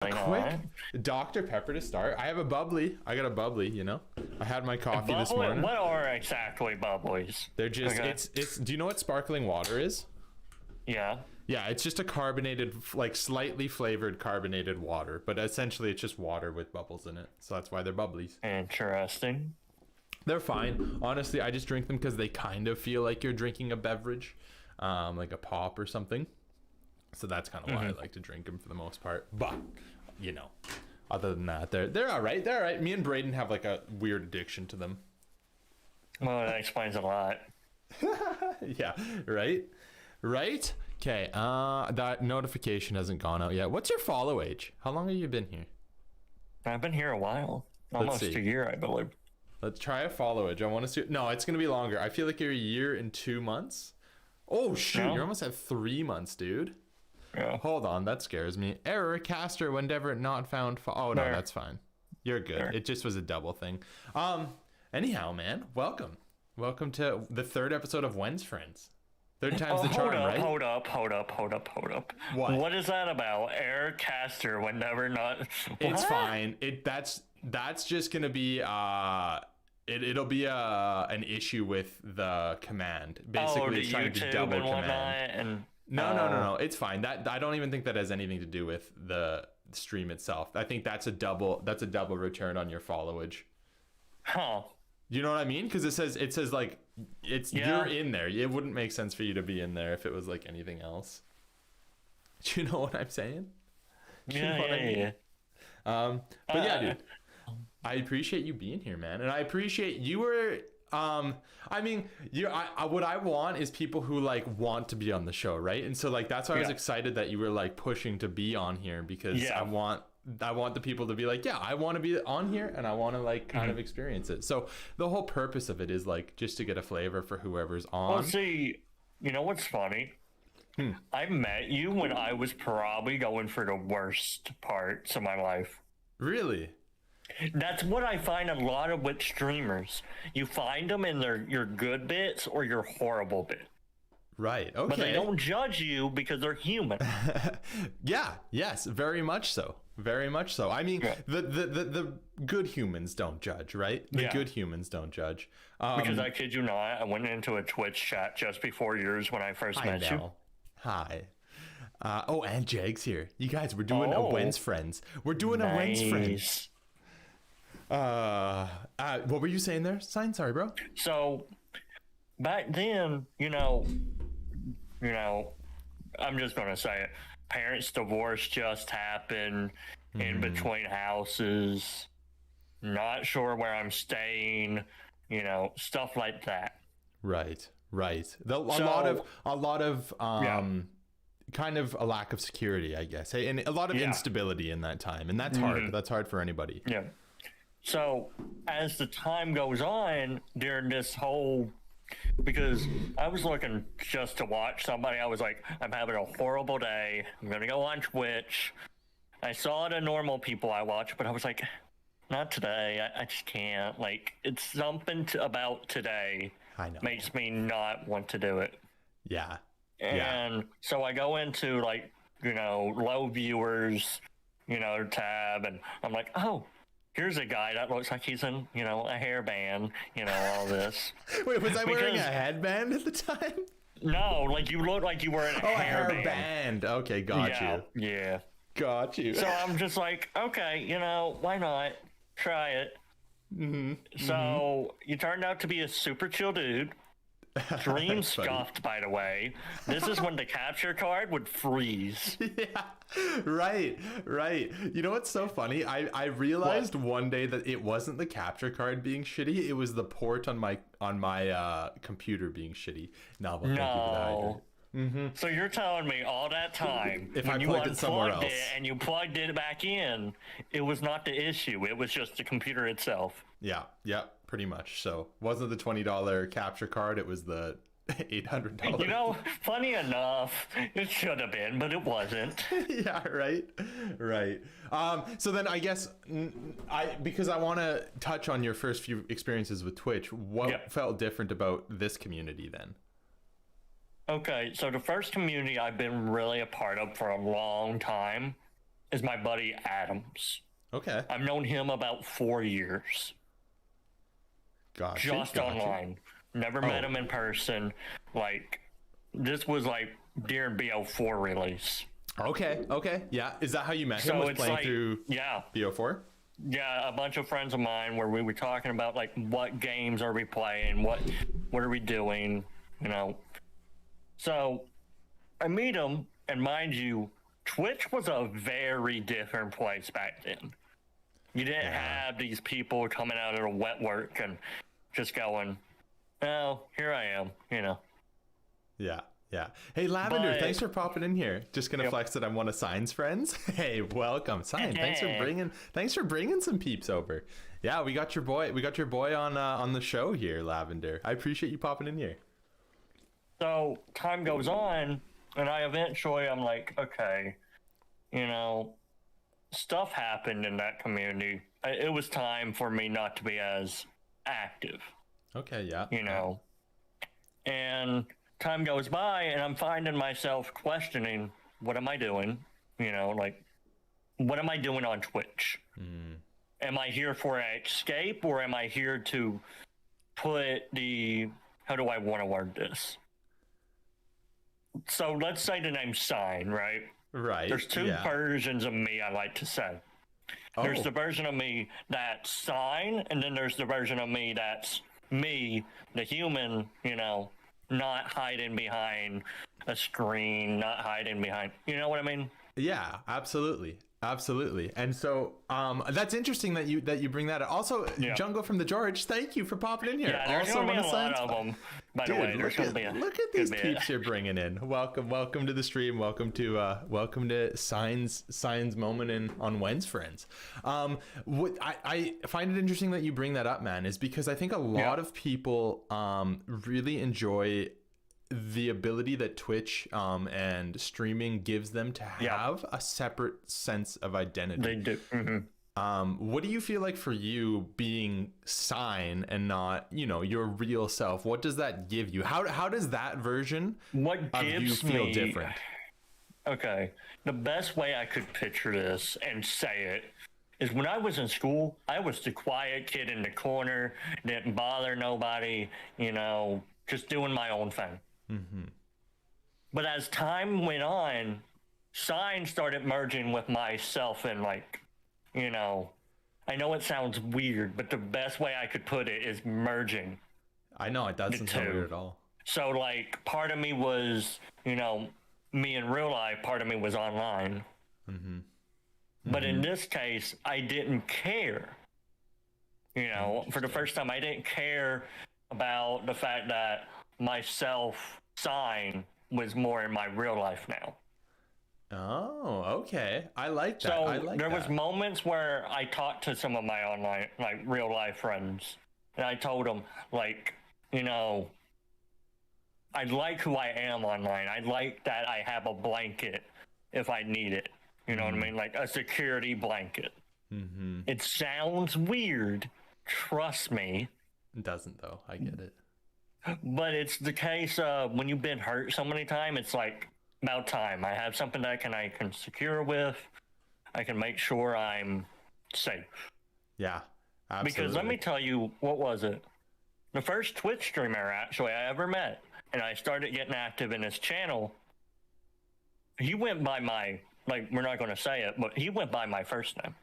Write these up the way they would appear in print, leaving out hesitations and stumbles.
A quick Dr. Pepper to start. I have a bubbly. I got a bubbly, you know. I had my coffee this morning. What are exactly bubblies? They're just it's do you know what sparkling water is? Yeah. Yeah, it's just a carbonated, like slightly flavored carbonated water, but essentially it's just water with bubbles in it. So that's why they're bubblies. Interesting. They're fine. Honestly, I just drink them because they kind of feel like you're drinking a beverage, like a pop or something. So that's kind of why I like to drink them for the most part. But, you know, other than that, they're all right. They're all right. Me and Braden have like a weird addiction to them. Well, that explains a lot. Yeah, right? Right? Okay, that notification hasn't gone out yet. What's your follow age? How long have you been here? I've been here a while. Almost a year, I believe. Let's try a follow age. I want to see. No, it's going to be longer. I feel like you're a year and 2 months. Oh, shoot. No? You're almost at 3 months, dude. Yeah. Hold on. That scares me. Error, caster, whenever not found. Oh, no, that's fine. You're good. There. It just was a double thing. Anyhow, man, welcome. Welcome to the 3rd episode of When's Friends. 3rd time's the charm, right? Hold up. What is that about? Error, caster, whenever not. It's fine. That's just gonna be it'll be an issue with the command. Basically, it's trying to do double command. No. It's fine. That I don't even think that has anything to do with the stream itself. I think that's a double return on your followage. Huh. You know what I mean? Because it says like you're in there. It wouldn't make sense for you to be in there if it was like anything else. Do you know what I'm saying? Yeah. But yeah, dude. I appreciate you being here, man, and I appreciate you were. I mean, what I want is people who like want to be on the show, right? And so like that's why I was excited that you were like pushing to be on here because I want the people to be like, yeah, I want to be on here and I want to like kind of experience it. So the whole purpose of it is like just to get a flavor for whoever's on. Well, see, you know what's funny? I met you when I was probably going for the worst parts of my life. Really? That's what I find a lot of with streamers. You find them in your good bits or your horrible bit. Right. Okay. But they don't judge you because they're human. Yeah. Yes. Very much so. Very much so. I mean, the good humans don't judge, right? The good humans don't judge. Because I kid you not, I went into a Twitch chat just before yours when I first met you. Hi. And Jag's here. You guys, we're doing a When's Friends. We're doing a When's Friends. What were you saying there? Sorry, bro. So back then, you know, I'm just gonna say it. Parents' divorce just happened in between houses. Not sure where I'm staying. You know, stuff like that. Right. A lot of kind of a lack of security, I guess. Hey, and a lot of instability in that time, and that's hard. That's hard for anybody. Yeah. So as the time goes on during this whole, because I was looking just to watch somebody, I was like, I'm having a horrible day. I'm going to go on Twitch. I saw the normal people I watch, but I was like, not today. I just can't. Like, it's something about today makes me not want to do it. Yeah. And so I go into like, you know, low viewers, you know, tab, and I'm like, oh, here's a guy that looks like he's in, you know, a hairband, you know, all this. Wait, was I wearing a headband at the time? No, like you look like you were in a hairband. Okay, got you. Yeah. Got you. So I'm just like, okay, you know, why not? Try it. So you turned out to be a super chill dude. Dream scuffed, by the way. This is when the capture card would freeze. Yeah, right. You know what's so funny? I realized one day that it wasn't the capture card being shitty. It was the port on my computer being shitty. No. So you're telling me all that time if I plugged it somewhere else and you plugged it back in, it was not the issue. It was just the computer itself. Yeah, pretty much. So wasn't the $20 capture card? It was the $800. You know, funny enough, it should have been, but it wasn't. Yeah, right. So then I guess because I want to touch on your first few experiences with Twitch. What felt different about this community then? Okay, so the first community I've been really a part of for a long time is my buddy Adams. Okay. I've known him about 4 years. Gotcha. Just online. Never met him in person. Like, this was like during BO4 release. Okay. Okay. Yeah. Is that how you met him? So Was it's playing like, through yeah, BO4? yeah, a bunch of friends of mine where we were talking about like what games are we playing, what are we doing, you know. So I meet him, and mind you, Twitch was a very different place back then. You didn't have these people coming out of the wet work and just going, "Oh, here I am," you know. Yeah. Yeah. Hey, Lavender, But- thanks for popping in here. Just gonna flex that I'm one of Sign's friends. Hey, welcome, Sign. Thanks for bringing some peeps over. Yeah, we got your boy on the show here, Lavender. I appreciate you popping in here. So time goes on, and I'm like, okay, you know, stuff happened in that community. It was time for me not to be as active, Okay, yeah. you know. And time goes by, and I'm finding myself questioning, what am I doing? You know, like, what am I doing on Twitch? Am I here for an escape, or am I here to put how do I want to word this? So let's say the name's Sign, right? Right. There's two yeah. versions of me, I like to say. There's the version of me that's Sign, and then there's the version of me that's me, the human, you know, not hiding behind a screen, not hiding behind, you know what I mean? Yeah, absolutely. Absolutely. And so that's interesting that you bring that up. Also, Jungle from the George, thank you for popping in here. Yeah, there's also going to be a lot of them, by the way. There's going to be look at these peeps you're bringing in. Welcome to the stream. Welcome to Signs moment on When's Friends. What I find it interesting that you bring that up, man, is because I think a lot of people really enjoy the ability that Twitch and streaming gives them to have a separate sense of identity. They do. Mm-hmm. What do you feel like for you being Sign and not, you know, your real self? What does that give you? How does that version of you feel different? Okay. The best way I could picture this and say it is when I was in school, I was the quiet kid in the corner, didn't bother nobody, you know, just doing my own thing. Mm-hmm. But as time went on, Sign started merging with myself, and like, you know, I know it sounds weird, but the best way I could put it is merging. I know it doesn't sound weird at all. So like, part of me was, you know, me in real life, part of me was online. Mm-hmm. But in this case, I didn't care. You know, for the first time, I didn't care about the fact that myself, Sign, was more in my real life now. Oh, okay. I like that. So there was moments where I talked to some of my online, like real life friends, and I told them, like, you know, I like who I am online. I like that I have a blanket if I need it. You know what I mean? Like a security blanket. Mm-hmm. It sounds weird. Trust me. It doesn't, though. I get it. But it's the case of when you've been hurt so many times, it's like about time. I have something that I can secure with. I can make sure I'm safe. Yeah, absolutely. Because let me tell you, what was it? The first Twitch streamer actually I ever met, and I started getting active in his channel. He went by my, like, we're not going to say it, but he went by my first name.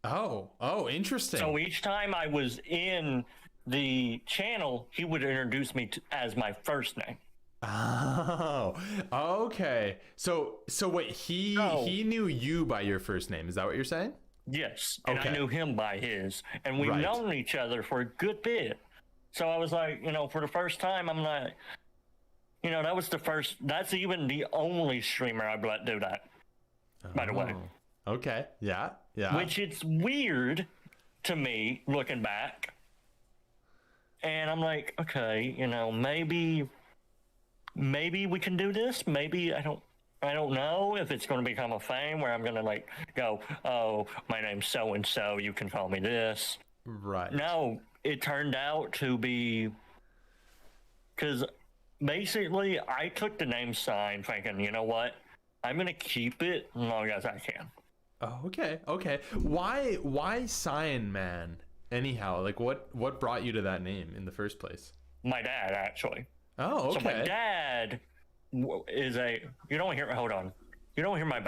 Oh, interesting. So each time I was in the channel, he would introduce me as my first name. Oh, okay. So wait, he knew you by your first name. Is that what you're saying? Yes, and I knew him by his, and we've known each other for a good bit. So I was like, you know, for the first time, I'm like, you know, that's even the only streamer I've let do that, by the way. Okay, yeah. Which it's weird to me, looking back. And I'm like, okay, you know, maybe we can do this. Maybe I don't know if it's going to become a thing where I'm going to like go, oh, my name's so and so, you can call me this. Right. No, it turned out to be because basically I took the name Sign thinking, you know what, I'm going to keep it as long as I can. Oh, okay. Okay. Why Signman? Anyhow, like what brought you to that name in the first place? My dad, actually. Oh, So my okay. dad is a. You don't hear. Hold on. You don't hear my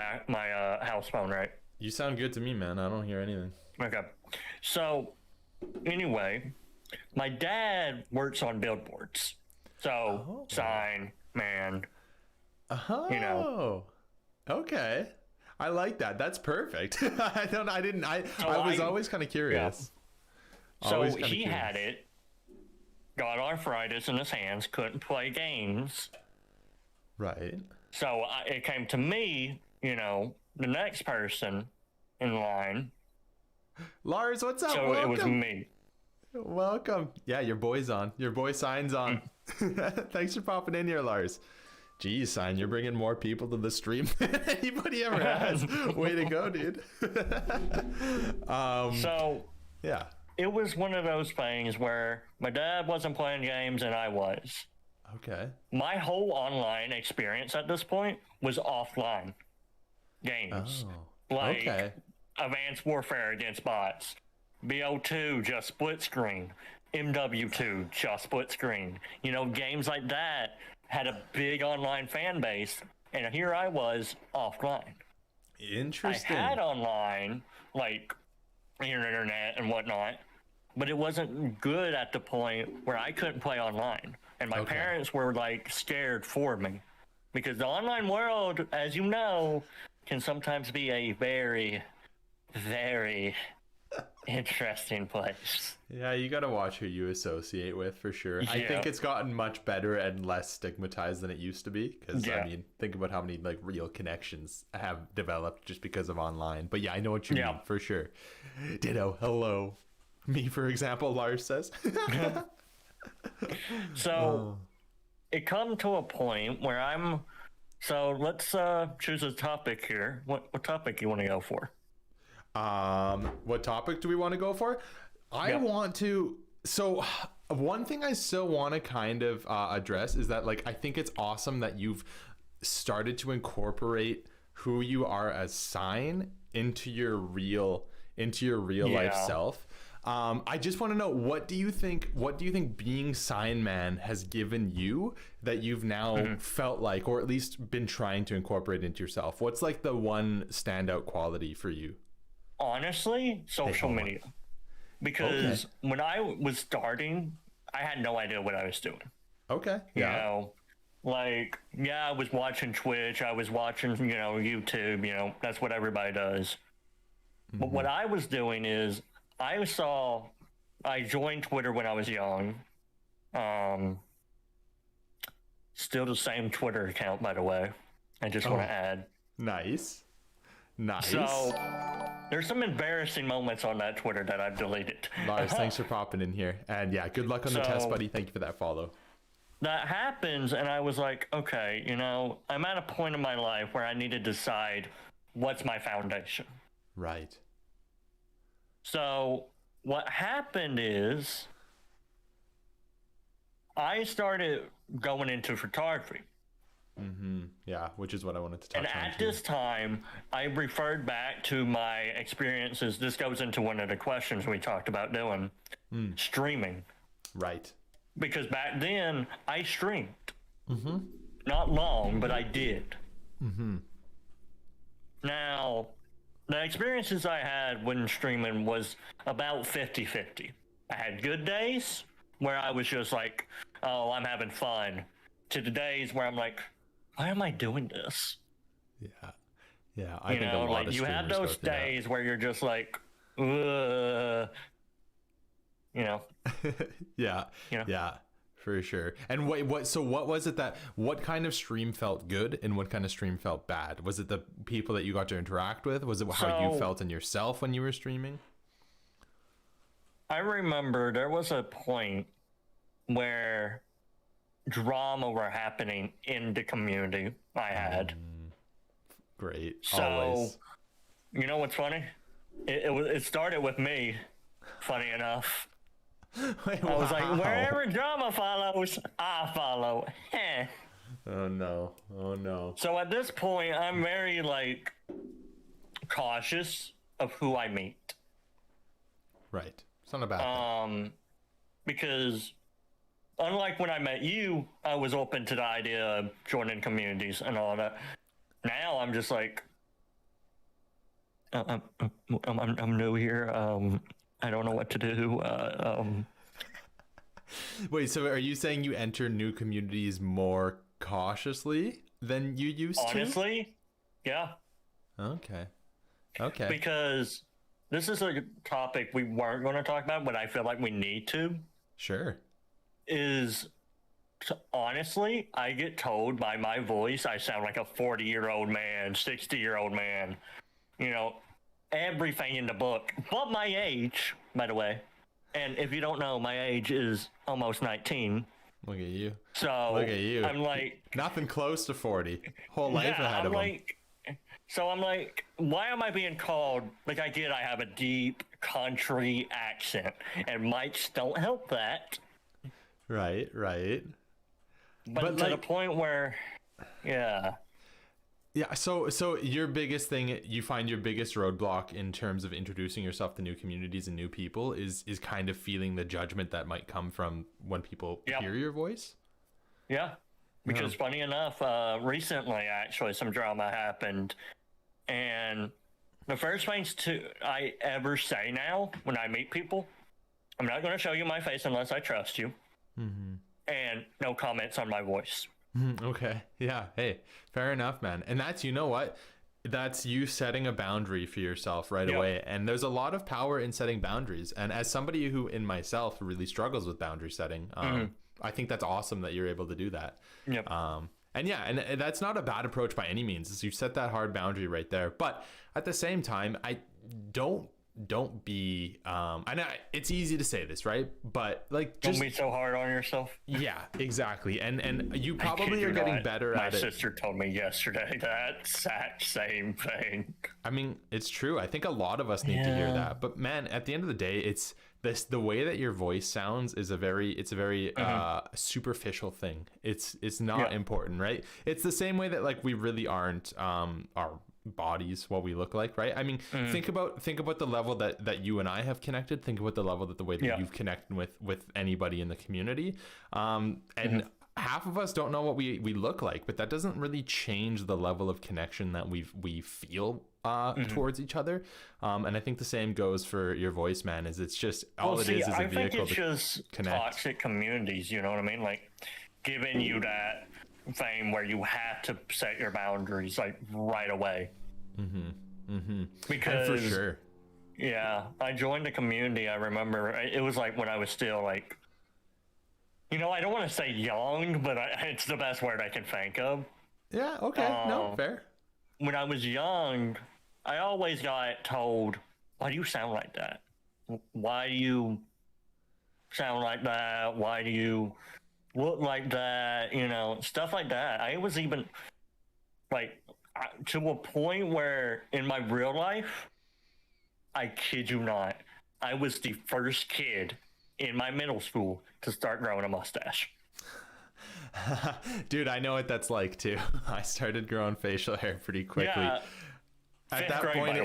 house phone, right? You sound good to me, man. I don't hear anything. Okay. So anyway, my dad works on billboards. So Oh. sign man. Oh. You know. Okay. I like that. That's perfect. I was always kind of curious. So Always kinda he curious. had it. Got arthritis in his hands. Couldn't play games. Right. So it came to me. The next person in line. Lars, what's up? So Welcome. it was me. Welcome. Yeah, your boy's on. Your boy Sign's on. Thanks for popping in here, Lars. Geez, Sign, you're bringing more people to the stream than anybody ever has. Way to go, dude. So Yeah. it was one of those things where my dad wasn't playing games and I was. Okay. My whole online experience at this point was offline games. Oh. Like Okay. Advanced Warfare against bots, BO2 just split screen, MW2 just split screen. Games like that had a big online fan base, and here I was offline. Interesting. I had online, like internet and whatnot, but it wasn't good at the point where I couldn't play online. And my Okay. parents were like scared for me because the online world, as you know, can sometimes be a very, very interesting place. Yeah, you got to watch who you associate with for sure. I Yeah. think it's gotten much better and less stigmatized than it used to be. Because, Yeah. I mean, think about how many like real connections have developed just because of online. But yeah, I know what you Yeah. mean for sure. Ditto. Hello. Me, for example, Lars says. So it come to a point where so let's choose a topic here. What topic you want to go for? What topic do we want to go for? I want to. So, one thing I still want to kind of address is that, like, I think it's awesome that you've started to incorporate who you are as Sign into your real life self. I just want to know, what do you think being Signman has given you that you've now felt like, or at least been trying to incorporate into yourself? What's like the one standout quality for you? Honestly, social media. Because when I was starting, I had no idea what I was doing. Okay. I was watching Twitch, I was watching, YouTube, that's what everybody does. But what I was doing is I joined Twitter when I was young. Still the same Twitter account, by the way. I just want to add. Nice. So there's some embarrassing moments on that Twitter that I've deleted. Lars, thanks for popping in here. And yeah, good luck on the test, buddy. Thank you for that follow. That happens, and I was like, okay, I'm at a point in my life where I need to decide what's my foundation. Right. So what happened is I started going into photography. Yeah, which is what I wanted to touch And on. at this time, I referred back to my experiences. This goes into one of the questions we talked about doing, streaming. Right. Because back then, I streamed. Not long, but I did. Now, the experiences I had when streaming was about 50-50. I had good days where I was just like, oh, I'm having fun, to the days where I'm like, why am I doing this? Yeah. I think a lot of you have streamers go those through that. days where you're just like, ugh, Yeah, for sure. And what was it what kind of stream felt good and what kind of stream felt bad? Was it the people that you got to interact with? Was it how you felt in yourself when you were streaming? I remember there was a point where drama were happening in the community I had. Great. So, Always. you know what's funny? It started with me, funny enough. Wait, I was like, wow. wherever drama follows, I follow. Heh. Oh no. So at this point, I'm very like, cautious of who I meet. Right. It's not a bad thing. Because unlike when I met you, I was open to the idea of joining communities and all that. Now I'm just like, I'm new here. I don't know what to do. Wait, so are you saying you enter new communities more cautiously than you used to? Honestly, yeah. Okay. Okay. Because this is a topic we weren't going to talk about, but I feel like we need to. Sure. Honestly, I get told by my voice I sound like a 40-year-old man, 60-year-old man. You know, everything in the book, but my age, by the way. And if you don't know, my age is almost 19. Look at you. So look at you. I'm like nothing close to 40. Whole life yeah, ahead of him. So I'm like, why am I being called? Like I have a deep country accent, and mics don't help that. Right. But to the point where, yeah. Yeah, so your biggest thing, you find your biggest roadblock in terms of introducing yourself to new communities and new people is kind of feeling the judgment that might come from when people hear your voice? Yeah, because funny enough, recently actually some drama happened, and the first things I ever say now when I meet people, I'm not going to show you my face unless I trust you, and no comments on my voice. Okay. Yeah. Hey, fair enough, man. And that's, you know what? That's you setting a boundary for yourself right away. And there's a lot of power in setting boundaries. And as somebody who in myself really struggles with boundary setting, I think that's awesome that you're able to do that. Yep. And yeah, and that's not a bad approach by any means. You set that hard boundary right there. But at the same time, I don't be it's easy to say this, right? But like, just don't be so hard on yourself. Yeah, exactly. And you probably are getting better at it. My sister told me yesterday that exact same thing. I mean, it's true. I think a lot of us need to hear that. But man, at the end of the day, it's the way that your voice sounds is a very superficial thing. It's not important, right? It's the same way that like we really aren't our bodies, what we look like, right? I mean, think about the level that you and I have connected. Think about the level that the way that you've connected with anybody in the community, and half of us don't know what we look like, but that doesn't really change the level of connection that we feel towards each other. And I think the same goes for your voice, man. Is it's just all it is a vehicle to just connect. Toxic communities, you know what I mean? Like giving you that thing where you have to set your boundaries like right away. Because and for sure. Yeah, I joined the community. I remember it was like when I was still like, you know, I don't want to say young, but it's the best word I can think of. Yeah. Okay. No, fair. When I was young, I always got told, "Why do you sound like that? Why do you sound like that? Why do you look like that?" You know, stuff like that. I was even like to a point where in my real life, I kid you not, I was the first kid in my middle school to start growing a mustache. Dude, I know what that's like too. I started growing facial hair pretty quickly. Yeah. At that point,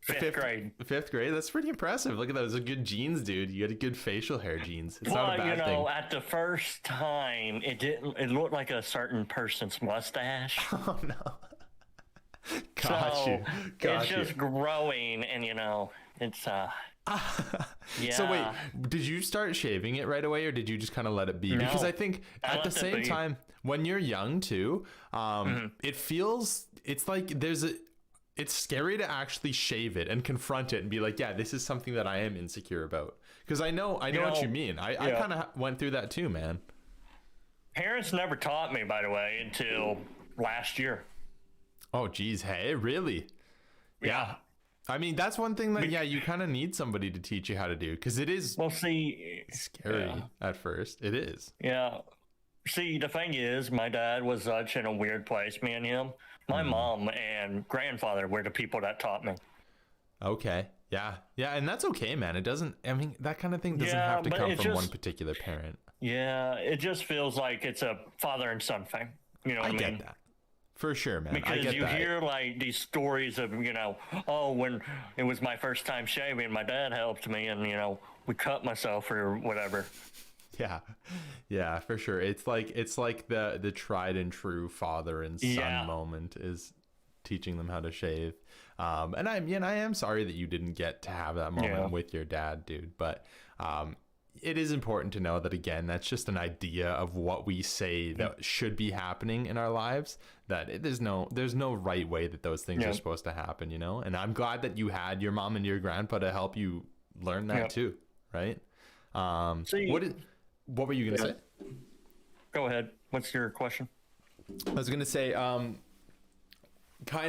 fifth grade. Fifth grade. That's pretty impressive. Look at those good genes, dude. You got a good facial hair genes. It's not a bad thing. At the first time, it looked like a certain person's mustache. Oh no. Got you. It's just growing, and it's yeah. So wait, did you start shaving it right away, or did you just kind of let it be? No, because I think at the same time, when you're young too, it's like it's scary to actually shave it and confront it and be like, yeah, this is something that I am insecure about. Because I know what you mean. I kind of went through that too, man. Parents never taught me, by the way, until last year. Oh, geez. Hey, really? Yeah. I mean, that's one thing that, you kind of need somebody to teach you how to do, because it is scary at first. It is. Yeah. See, the thing is, my dad was such in a weird place, me and him. My mom and grandfather were the people that taught me. Okay. Yeah. Yeah. And that's okay, man. It doesn't, I mean, that kind of thing doesn't have to come from one particular parent. Yeah. It just feels like it's a father and son thing. You know what I mean? Get that. For sure, man. I Because get you that. hear like these stories of, oh, when it was my first time shaving, my dad helped me, and we cut myself or whatever. Yeah. Yeah, for sure. It's like the tried and true father and son Yeah. moment is teaching them how to shave. And I am sorry that you didn't get to have that moment with your dad, dude. But it is important to know that, again, that's just an idea of what we say that should be happening in our lives. That there's no right way that those things are supposed to happen, And I'm glad that you had your mom and your grandpa to help you learn that too, right? What were you gonna say? Go ahead. What's your question? I was gonna say, kind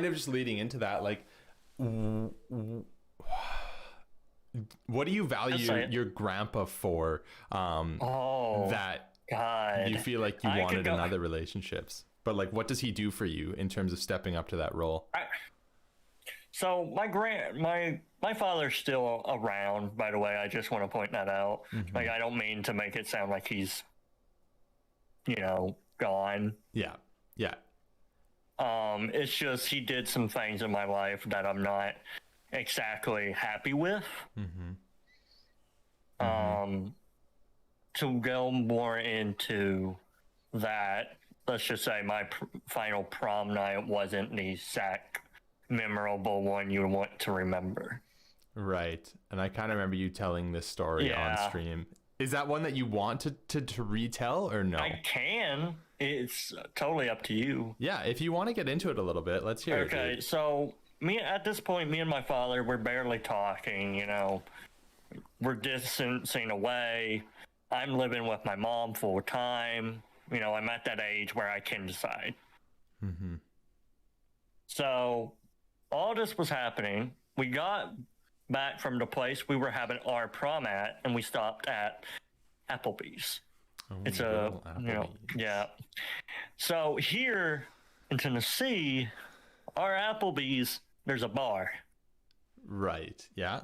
of just leading into that, like, what do you value your grandpa for? That God, you feel like you wanted in other relationships, but like, what does he do for you in terms of stepping up to that role? So my father's still around, by the way. I just want to point that out. Like, I don't mean to make it sound like he's, gone. Yeah. It's just he did some things in my life that I'm not exactly happy with. To go more into that, let's just say my final prom night wasn't the exact memorable one you want to remember. Right. And I kind of remember you telling this story on stream. Is that one that you want to retell or no? I can. It's totally up to you. Yeah, if you want to get into it a little bit, let's hear it. Okay, so at this point, me and my father, we're barely talking, We're distancing away. I'm living with my mom full time. I'm at that age where I can decide. So all this was happening. We got back from the place we were having our prom at, and we stopped at Applebee's. It's Applebee's. Yeah. So here in Tennessee, our Applebee's, there's a bar. Right. Yeah.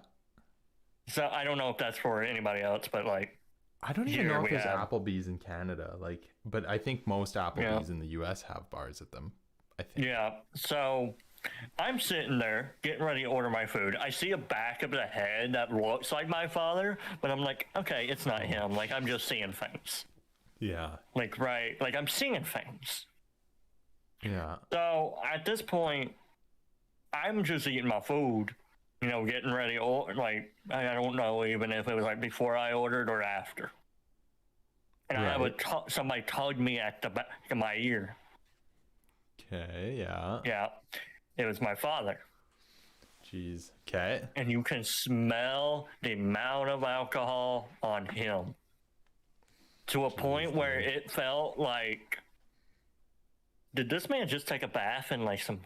So I don't know if that's for anybody else, but like, I don't even know if there's Applebee's in Canada. Like, but I think most Applebee's in the U.S. have bars at them. I think. Yeah. So I'm sitting there getting ready to order my food. I see a back of the head that looks like my father, but I'm like, okay, it's not him. Like, I'm just seeing things. Yeah. Like, right. Like, I'm seeing things. Yeah. So at this point, I'm just eating my food, getting ready. Like, I don't know even if it was like before I ordered or after. And I would somebody tugged me at the back of my ear. Okay. Yeah. Yeah. It was my father. Jeez. Okay. And you can smell the amount of alcohol on him to a point where it felt like, did this man just take a bath in like some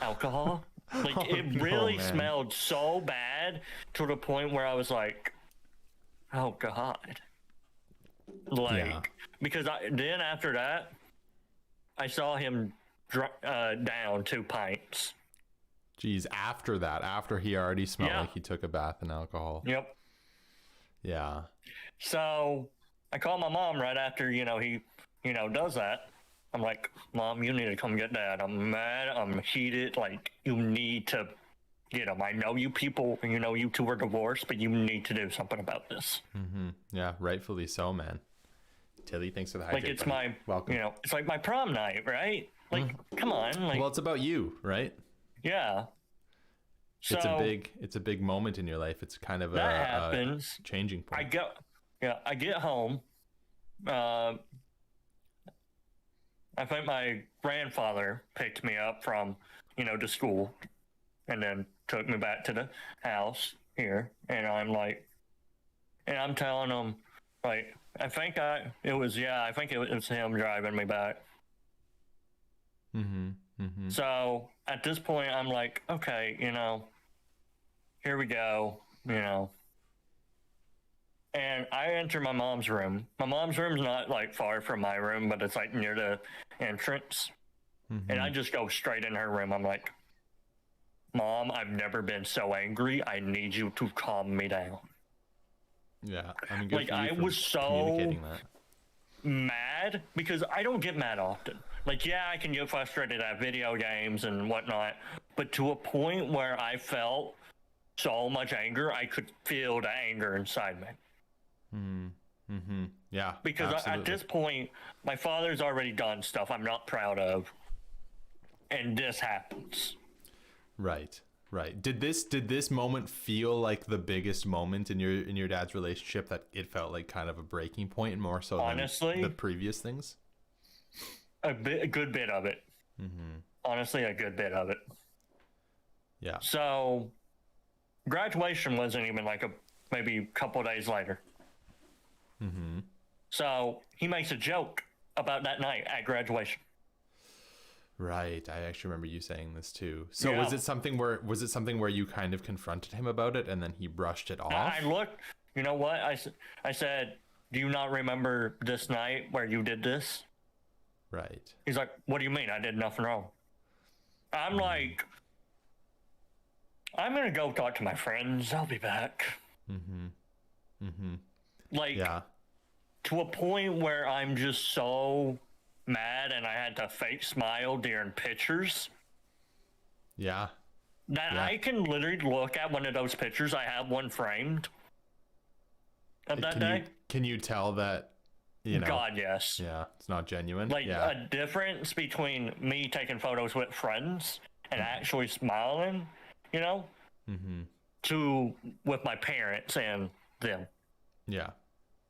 alcohol? Like, it really smelled so bad to the point where I was like, oh God. Like, because then after that, I saw him down 2 pints. Jeez, after he already smelled like he took a bath in alcohol. Yep. Yeah. So I called my mom right after, he, does that. I'm like, Mom, you need to come get Dad. I'm mad. I'm heated. Like, you need to get him. I know you people, you two are divorced, but you need to do something about this. Yeah, rightfully so, man. Tilly, thanks for the hydrate. Like, it's my, welcome. It's like my prom night, right? Like, come on. Like, well, it's about you, right? Yeah. So it's a big moment in your life. It's kind of a changing point. I get home. I think my grandfather picked me up from, to school, and then took me back to the house here. And I'm like, and I'm telling him, like, I think it was him driving me back. So at this point, I'm like, okay, here we go, And I enter my mom's room. My mom's room's not like far from my room, but it's like near the entrance. And I just go straight in her room. I'm like, Mom, I've never been so angry. I need you to calm me down. Yeah, I mean, good like, for you I for was so communicating that. mad because I don't get mad often. like, yeah, I can get frustrated at video games and whatnot, but to a point where I felt so much anger, I could feel the anger inside me. Yeah. Because absolutely. at this point, my father's already done stuff I'm not proud of, and this happens. Right. Right. Did this moment feel like the biggest moment in your dad's relationship, that it felt like kind of a breaking point more so Honestly, than the previous things? A good bit of it. Honestly, a good bit of it. Yeah. So graduation wasn't even like maybe a couple days later. So he makes a joke about that night at graduation. Right. I actually remember you saying this too. So Yeah. was it something where you kind of confronted him about it and then he brushed it off? I looked, you know what? I said, do you not remember this night where you did this? Right. He's like, what do you mean? I did nothing wrong. I'm like, I'm going to go talk to my friends. I'll be back. Like, Yeah. to a point where I'm just so mad and I had to fake smile during pictures Yeah. that Yeah. I can literally look at one of those pictures. I have one framed of that day. Can you tell that, you know? God, yes. Yeah, it's not genuine. Like, yeah. a difference between me taking photos with friends and actually smiling, you know, to with my parents and them. Yeah.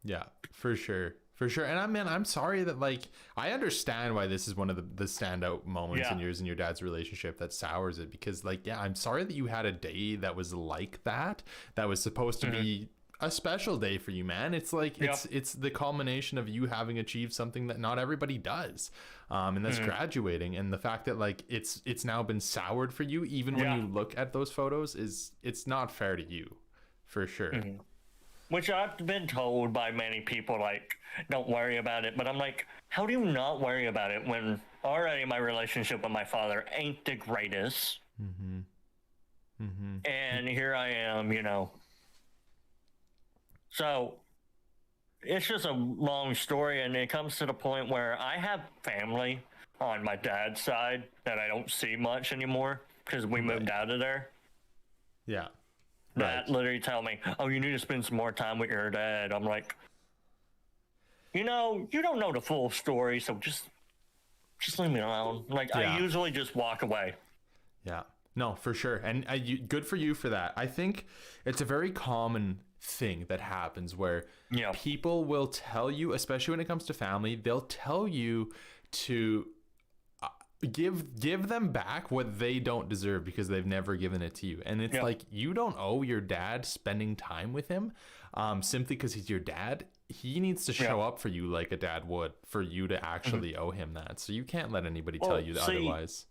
Yeah, for sure. For sure. And I'm sorry that, like, I understand why this is one of the standout moments in your dad's relationship that sours it, because, like, yeah, I'm sorry that you had a day that was like that was supposed to be a special day for you, man. It's like it's the culmination of you having achieved something that not everybody does. And that's graduating, and the fact that, like, it's now been soured for you, even when you look at those photos, it's not fair to you, for sure. Which I've been told by many people, like, don't worry about it. But I'm like, how do you not worry about it when already my relationship with my father ain't the greatest? And here I am, you know. So it's just a long story, and it comes to the point where I have family on my dad's side that I don't see much anymore because we moved out of there. Yeah. That literally tell me, oh, you need to spend some more time with your dad. I'm like, you know, you don't know the full story, so just leave me alone. Like, I usually just walk away. Yeah. No, for sure. And good for you for that. I think it's a very common thing that happens where people will tell you, especially when it comes to family, they'll tell you to give them back what they don't deserve because they've never given it to you. And it's like, you don't owe your dad spending time with him simply because he's your dad. He needs to show up for you like a dad would for you to actually owe him that. So you can't let anybody tell you otherwise.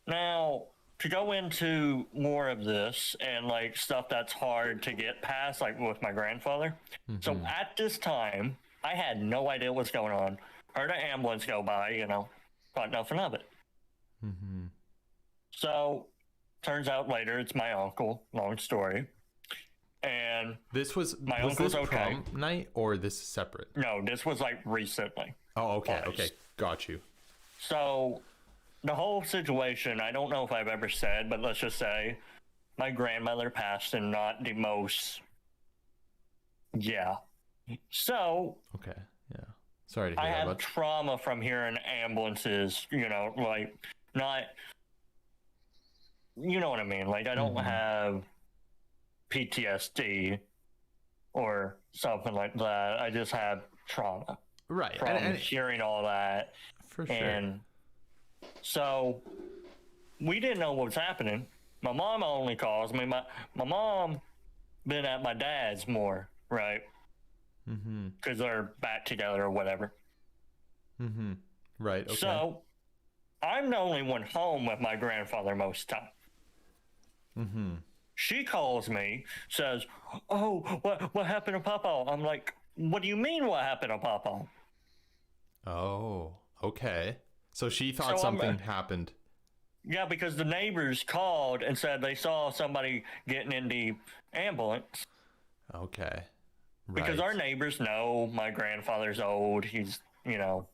Now, to go into more of this and, like, stuff that's hard to get past, like with my grandfather. So at this time, I had no idea what's going on. Heard an ambulance go by, you know, thought nothing of it. So turns out later it's my uncle. Long story. And this was my was uncle's this okay. prom night or this separate? No, this was like recently. Oh, okay. Okay. Got you. So the whole situation, I don't know if I've ever said, but let's just say my grandmother passed in not the most. Yeah. So. Okay. Yeah. Sorry to hear I that. have trauma from hearing ambulances, you know, like, not. You know what I mean? Like, I don't have PTSD or something like that. I just have trauma. Right. From hearing all that. For sure. And so we didn't know what was happening. My mom only calls me. My mom been at my dad's more, right? Because they're back together or whatever. Right. Okay. So I'm the only one home with my grandfather most time. She calls me, says, "Oh, what happened to Papa?" I'm like, "What do you mean? What happened to Papa?" Oh, okay. So she thought something happened. Yeah, because the neighbors called and said they saw somebody getting in the ambulance. Okay. Right. Because our neighbors know my grandfather's old. He's, you know.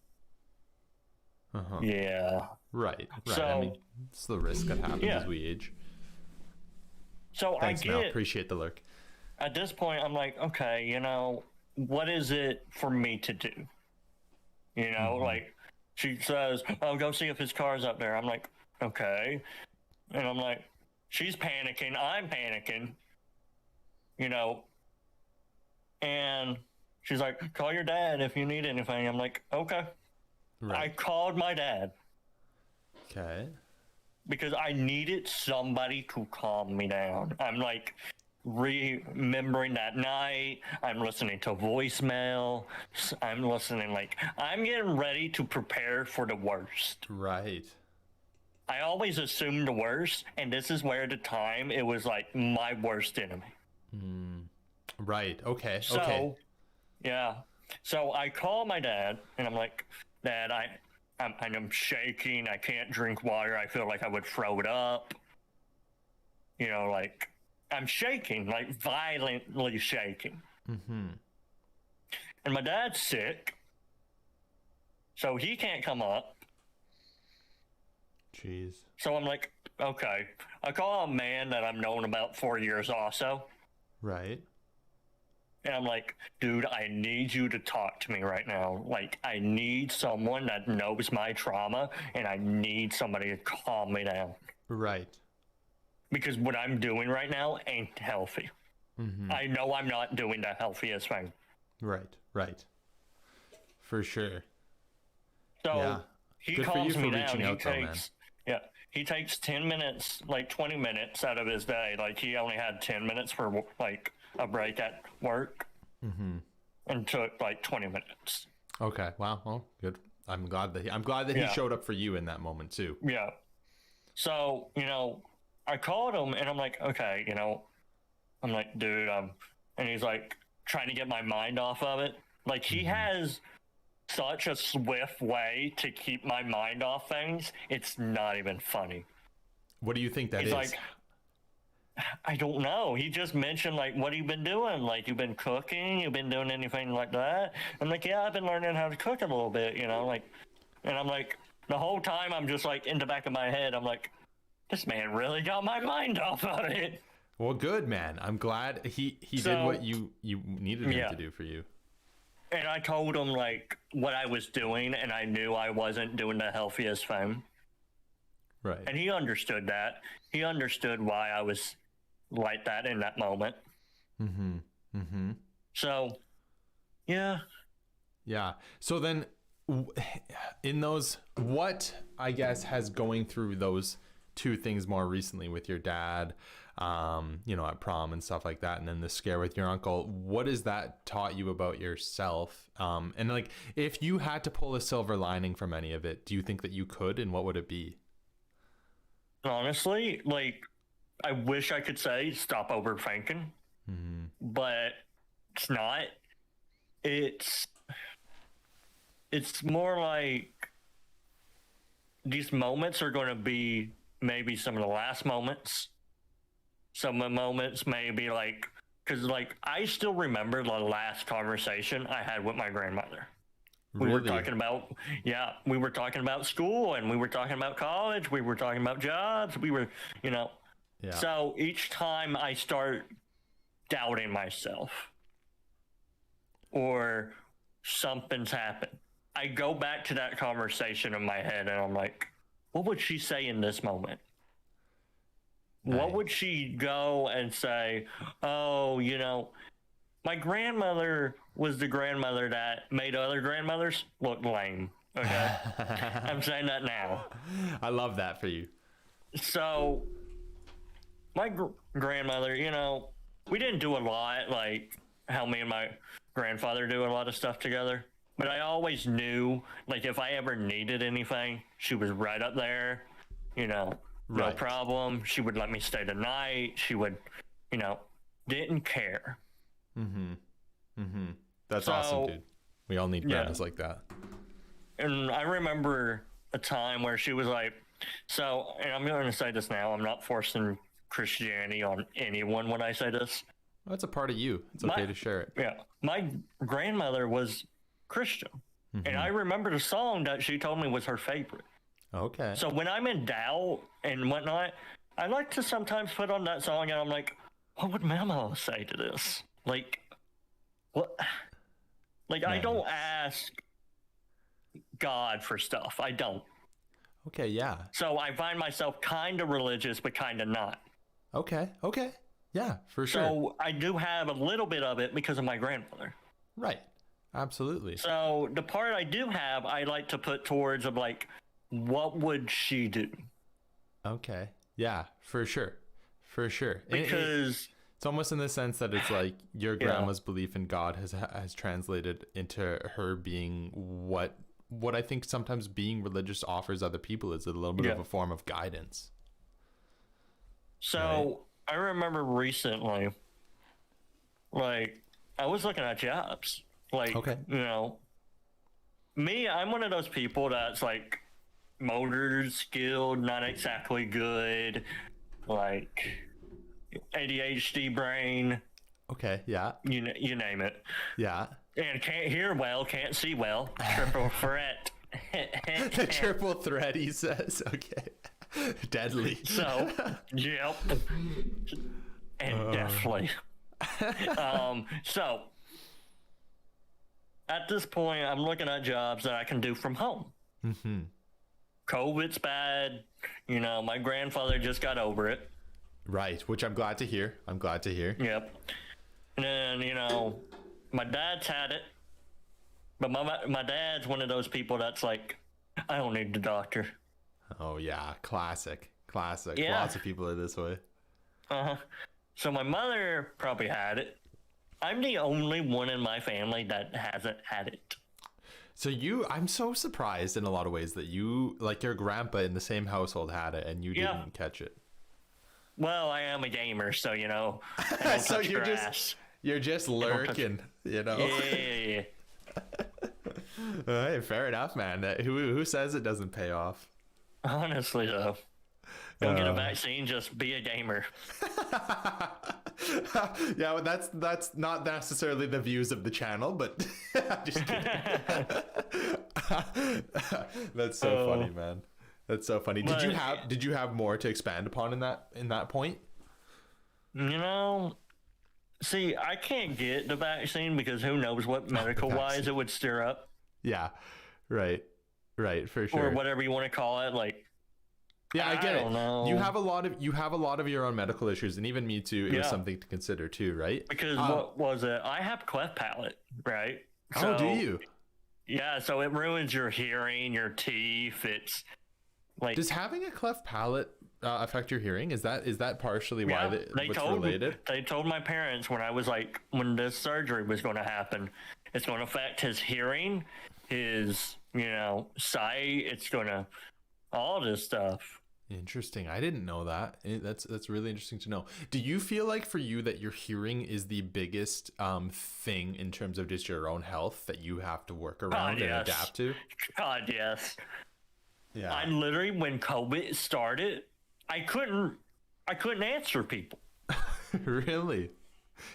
Uh-huh. Yeah. Right. I So mean, it's the risk that happens yeah. as we age. So Thanks, I Mel. get Appreciate the lurk. at this point, I'm like, okay, what is it for me to do? Like she says, oh, go see if his car's up there. I'm like, okay. And I'm like, she's panicking. I'm panicking, you know, and she's like, call your dad if you need anything. I'm like, okay. I Right. called my dad Okay. because I needed somebody to calm me down. I'm like remembering that night. I'm listening to voicemail. I'm listening, like, I'm getting ready to prepare for the worst. Right. I always assumed the worst, and this is where at the time it was like my worst enemy. Right. Okay. So, Okay. yeah. So I call my dad, and I'm like, Dad, I'm shaking. I can't drink water. I feel like I would throw it up. Like I'm shaking, like violently shaking. Mm-hmm. And my dad's sick, so he can't come up. Jeez. So I'm like, okay. I call a man that I've known about 4 years also. Right. And I'm like, dude, I need you to talk to me right now. Like, I need someone that knows my trauma, and I need somebody to calm me down. Right. Because what I'm doing right now ain't healthy. Mm-hmm. I know I'm not doing the healthiest thing. Right. Right. For sure. So Yeah. he Good for you calms for me down. reaching out, though, man. He takes 10 minutes, like 20 minutes out of his day. Like, he only had 10 minutes for like a break at work, and took like 20 minutes. Okay. Wow. Well, good. I'm glad that he showed up for you in that moment too. Yeah. So, I called him, and I'm like, okay, I'm like, dude, and he's like trying to get my mind off of it. Like, he has such a swift way to keep my mind off things. It's not even funny. What do you think that He's is? like, I don't know. He just mentioned, like, what have you been doing? Like, you've been cooking? You've been doing anything like that? I'm like, yeah, I've been learning how to cook a little bit, like, and I'm like, the whole time I'm just like in the back of my head, I'm like, this man really got my mind off of it. Well, good, man. I'm glad he did what you needed him to do for you. And I told him, like, what I was doing, and I knew I wasn't doing the healthiest thing. Right. And he understood that. He understood why I was like that in that moment. Mm-hmm. Mm-hmm. So, yeah. Yeah. So then, in those, what I guess has going through those two things more recently with your dad, at prom and stuff like that, and then the scare with your uncle, what has that taught you about yourself? And like, if you had to pull a silver lining from any of it, do you think that you could, and what would it be? Honestly, like, I wish I could say stop overthinking, but it's not. It's more like these moments are going to be maybe some of the last moments. Some of the moments may be like, because like I still remember the last conversation I had with my grandmother. We were talking about school, and we were talking about college. We were talking about jobs. We were, Yeah. So each time I start doubting myself or something's happened, I go back to that conversation in my head, and I'm like, what would she say in this moment? Nice. What would she go and say? Oh, my grandmother was the grandmother that made other grandmothers look lame. Okay. I'm saying that now. I love that for you. So my grandmother, we didn't do a lot, like how me and my grandfather do a lot of stuff together. But I always knew, like, if I ever needed anything, she was right up there, no Right. problem. She would let me stay the night. She would, didn't care. Mm-hmm. Mm-hmm. That's awesome, dude. We all need grandmas like that. And I remember a time where she was like, and I'm going to say this now, I'm not forcing Christianity on anyone when I say this. That's a part of you. It's okay to share it. Yeah. My grandmother was Christian. And I remember the song that she told me was her favorite. Okay. So when I'm in doubt and whatnot, I like to sometimes put on that song and I'm like, what would Mama say to this? Like, what? Like, I don't ask God for stuff. I don't. Okay, yeah. So I find myself kind of religious, but kind of not. Okay. Yeah, for sure. So I do have a little bit of it because of my grandmother. Right. Absolutely. So the part I do have, I like to put towards of like, what would she do? Okay. Yeah, for sure. Because it's almost in the sense that it's like your grandma's belief in God has translated into her being what I think sometimes being religious offers other people is a little bit of a form of guidance. So I remember recently, like, I was looking at jobs. Like, you know, me, I'm one of those people that's like motor skilled, not exactly good, like ADHD brain. Okay, yeah. You name it. Yeah. And can't hear well, can't see well. Triple threat. The triple threat, he says. Okay. Deadly. So, yep. And definitely. So, at this point, I'm looking at jobs that I can do from home. COVID's bad. You know, my grandfather just got over it. Right, which I'm glad to hear. Yep. And then, you know, my dad's had it. But my dad's one of those people that's like, I don't need the doctor. Oh, yeah. Classic. Yeah. Lots of people are this way. Uh-huh. So my mother probably had it. I'm the only one in my family that hasn't had it. So I'm so surprised in a lot of ways that you, like your grandpa in the same household had it and you didn't catch it. Well, I am a gamer, so, you know, so you're just lurking, you know? Yeah. Hey, fair enough, man. Who says it doesn't pay off? Honestly, though. Don't get a vaccine, just be a gamer. Yeah, well, that's not necessarily the views of the channel, but just kidding. That's so funny, man. That's so funny. Did you have more to expand upon in that point? You know, see, I can't get the vaccine because who knows what medical wise it would stir up. Yeah, right, for sure. Or whatever you want to call it, like. Yeah, I get it. Know. You have a lot of your own medical issues, and even me too. It was something to consider too, right? Because what was it? I have cleft palate, right? So, do you? Yeah, so it ruins your hearing, your teeth. It's like. Does having a cleft palate affect your hearing? Is that partially why it's related? They told my parents when this surgery was going to happen, it's going to affect his hearing, his sight. It's going to all this stuff. Interesting. I didn't know that. That's really interesting to know. Do you feel like for you that your hearing is the biggest thing in terms of just your own health that you have to work around and adapt to? God, yes. Yeah. I literally, when COVID started, I couldn't answer people. Really?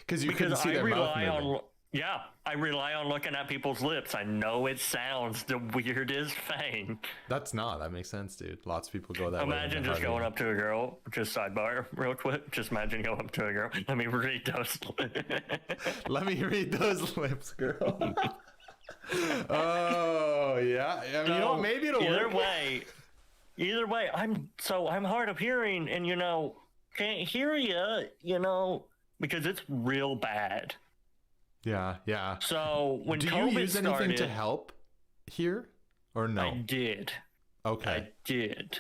Because you couldn't see their mouth moving. Yeah, I rely on looking at people's lips. I know it sounds the weirdest thing. That makes sense, dude. Lots of people go that way. Imagine just going up to a girl, just sidebar real quick. Just imagine going up to a girl. Let me read those lips. Let me read those lips, girl. Oh, yeah. I mean, so, maybe it'll work. Either way, I'm hard of hearing and, can't hear you, because it's real bad. Yeah. So when do COVID you use anything started, to help here or no? I did. Okay. I did.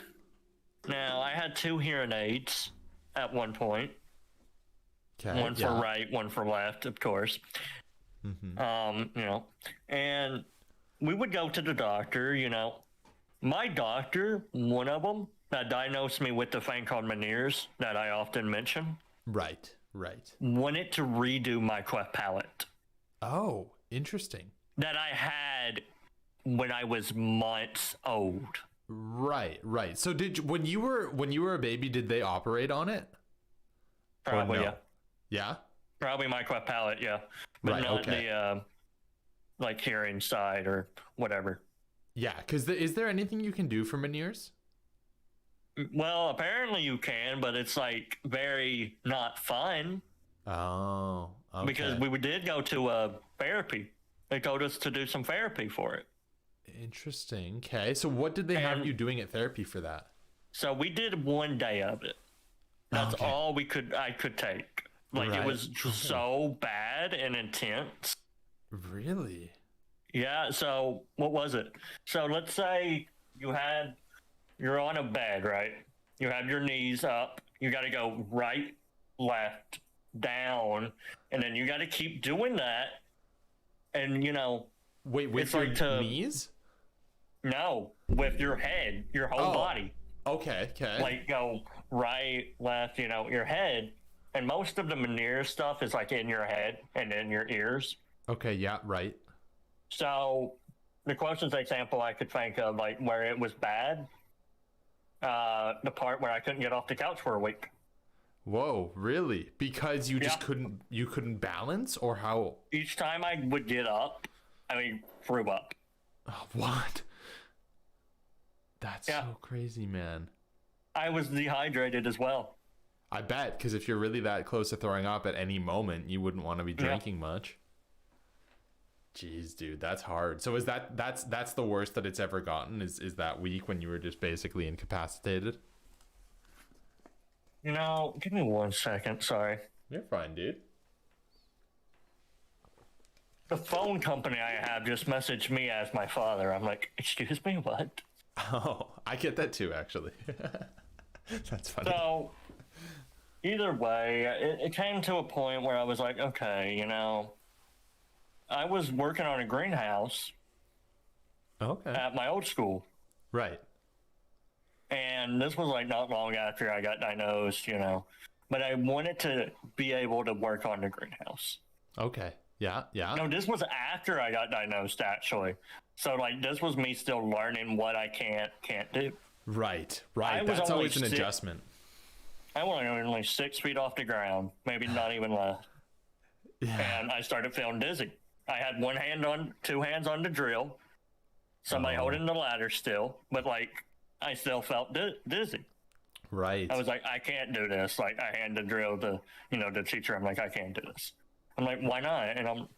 Now I had 2 hearing aids at one point. Okay. One for right, one for left, of course. Mm-hmm. And we would go to the doctor. My doctor, one of them, that diagnosed me with the thing called Meniere's that I often mention. Right. Wanted to redo my cleft palate. Oh, interesting. That I had when I was months old. Right. So when you were a baby, did they operate on it? Probably, no? Yeah. Yeah? Probably my cleft palate, yeah. But right, not the like hearing side or whatever. Yeah, because is there anything you can do for veneers? Well, apparently you can, but it's like very not fun Oh, because okay. we did go to a therapy. They told us to do some therapy for it. Interesting. Okay, so what did they have And you doing at therapy for that? so we did one day of it. That's Okay. all I could take. Like it Right. was so bad and intense. Really? Yeah, so what was it? So let's say you're on a bed, right? You have your knees up. You got to go right, left, down, and then you got to keep doing that. And Wait, with it's your like to knees? no, with your head, your whole Oh, body. okay, okay. Like go right, left, your head. And most of the Meniere's stuff is like in your head and in your ears. Okay, yeah, right. So the closest example I could think of, like where it was bad, the part where I couldn't get off the couch for a week. Whoa, really? Because you just Yeah. couldn't balance, or how? Each time I would get up, threw up. Oh, what? That's Yeah. so crazy, man. I was dehydrated as well. I bet, because if you're really that close to throwing up at any moment, you wouldn't want to be drinking much. Jeez, dude, that's hard. So is that's the worst that it's ever gotten? Is that week when you were just basically incapacitated? Give me 1 second. Sorry. You're fine, dude. The phone company I have just messaged me as my father. I'm like, excuse me, what? Oh, I get that too, actually. That's funny. So, either way, it came to a point where I was like, okay, I was working on a greenhouse Okay. at my old school. Right. And this was like not long after I got diagnosed, But I wanted to be able to work on the greenhouse. Okay. Yeah. Yeah. No, this was after I got diagnosed, actually. So, like, this was me still learning what I can't do. Right. Right. I was That's only always an sick. adjustment. I was only 6 feet off the ground, maybe not even less. Yeah. And I started feeling dizzy. I had two hands on the drill, somebody Oh. holding the ladder still, but like I still felt dizzy. Right. I was like, I can't do this. Like I hand the drill to, the teacher. I'm like, I can't do this. I'm like, why not? And I'm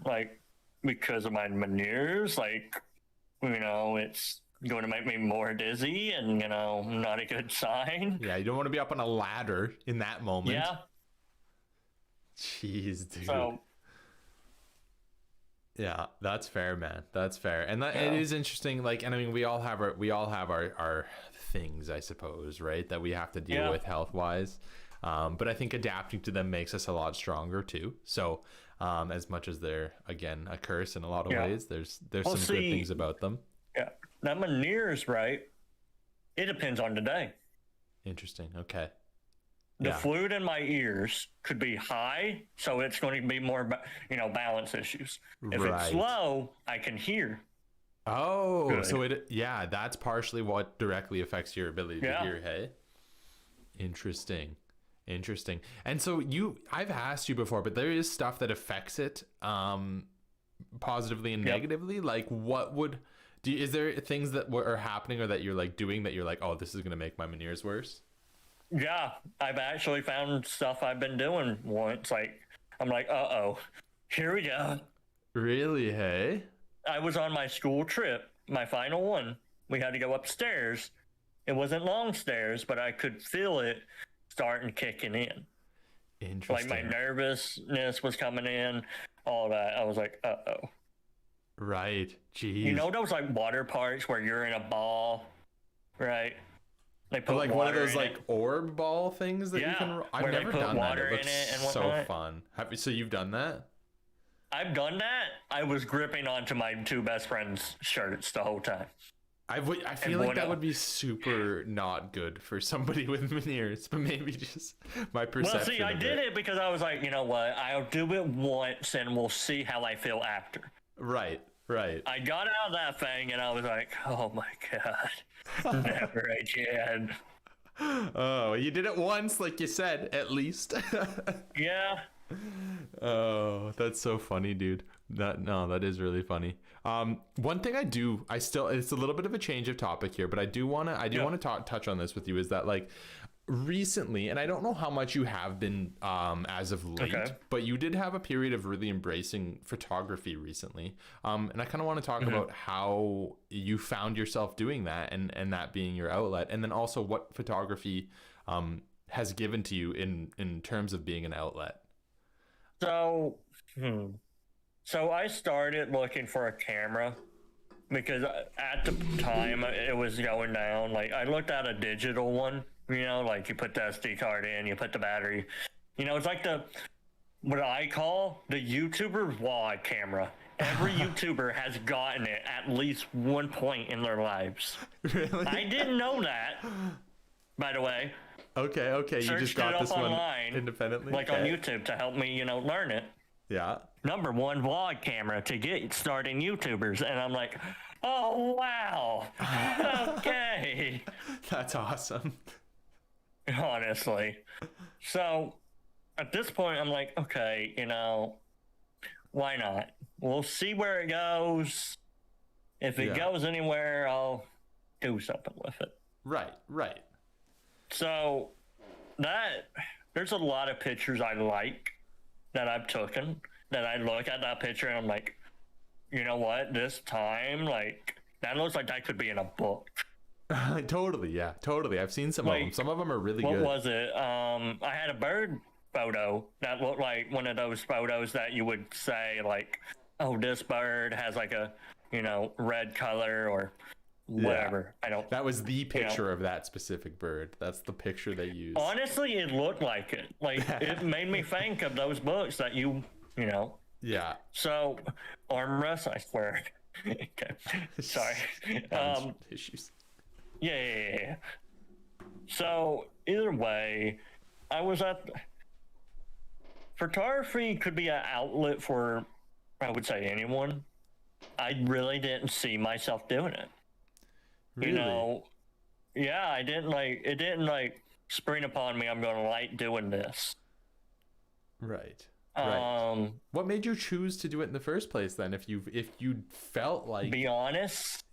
like, because of my Meniere's, like, it's going to make me more dizzy and, not a good sign. Yeah. You don't want to be up on a ladder in that moment. Yeah. Jeez, dude. So, Yeah, that's fair, man. That's fair, and that Yeah. it is interesting. Like, and I mean, we all have our things, I suppose, right? That we have to deal Yeah. with health wise. But I think adapting to them makes us a lot stronger too. So, as much as they're again a curse in a lot of Yeah. ways, there's Well, some good see- things about them. yeah. That Meniere's, right? It depends on the day. Interesting. Okay. The Yeah. fluid in my ears could be high, so it's going to be more, balance issues. If Right. it's low, I can hear. Oh, Good. so that's partially what directly affects your ability to Yeah. hear, hey? Interesting. And so I've asked you before, but there is stuff that affects it positively and Yep. negatively. Like is there things that are happening or that you're like doing that you're like, oh, this is going to make my Meniere's worse? Yeah, I've actually found stuff I've been doing once. Like, I'm like, uh-oh, here we go. Really, hey? I was on my school trip, my final one. We had to go upstairs. It wasn't long stairs, but I could feel it starting kicking in. Like Interesting. my nervousness was coming in, all that. I was like, uh-oh. Right. Jeez. You know those like water parks where you're in a ball, right? They put like one of water those in like it. orb ball things that you Yeah, can. I've where they never put done that. water It in looks it and so whatnot. fun. So you've done that? I've done that. I was gripping onto my two best friends' shirts the whole time. I feel like that would be super not good for somebody with Meniere's, but maybe just my perception. Well, see, I did it because I was like, you know what? I'll do it once and we'll see how I feel after. Right. I got out of that thing and I was like, oh my God, never again. Oh, you did it once, like you said, at least. Yeah. Oh, that's so funny, dude. That is really funny. One thing it's a little bit of a change of topic here, but I do want to touch on this with you is that like recently, and I don't know how much you have been as of late, Okay. but you did have a period of really embracing photography recently. And I kind of want to talk about how you found yourself doing that and that being your outlet, and then also what photography has given to you in terms of being an outlet. So, so I started looking for a camera because at the time it was going down. Like I looked at a digital one, like you put the SD card in, you put the battery. It's like what I call the YouTuber vlog camera. Every YouTuber has gotten it at least one point in their lives. Really? I didn't know that, by the way. Okay. You just Searched got it up this one online, independently, like on YouTube to help me, learn it. Yeah. Number one vlog camera to get starting YouTubers, and I'm like, oh wow, okay. That's awesome. Honestly, so at this point, I'm like, okay, why not? We'll see where it goes. If it goes anywhere, I'll do something with it. Right. So there's a lot of pictures I like that I've taken that I look at that picture and I'm like, you know what? This time, like that looks like that could be in a book. Totally. Yeah. Totally. I've seen some of them. Some of them are really good. What was it? I had a bird photo that looked like one of those photos that you would say like, oh, this bird has like a, red color or whatever. That was the picture of that specific bird. That's the picture they used. Honestly, it looked like it. Like it made me think of those books that you know. Yeah. So armrest, I swear. Okay. Sorry. Issues. Yeah. So either way, photography could be an outlet for, I would say, anyone. I really didn't see myself doing it. Really? Yeah, it didn't spring upon me, I'm gonna like doing this. Right. What made you choose to do it in the first place then? If you felt like, be honest,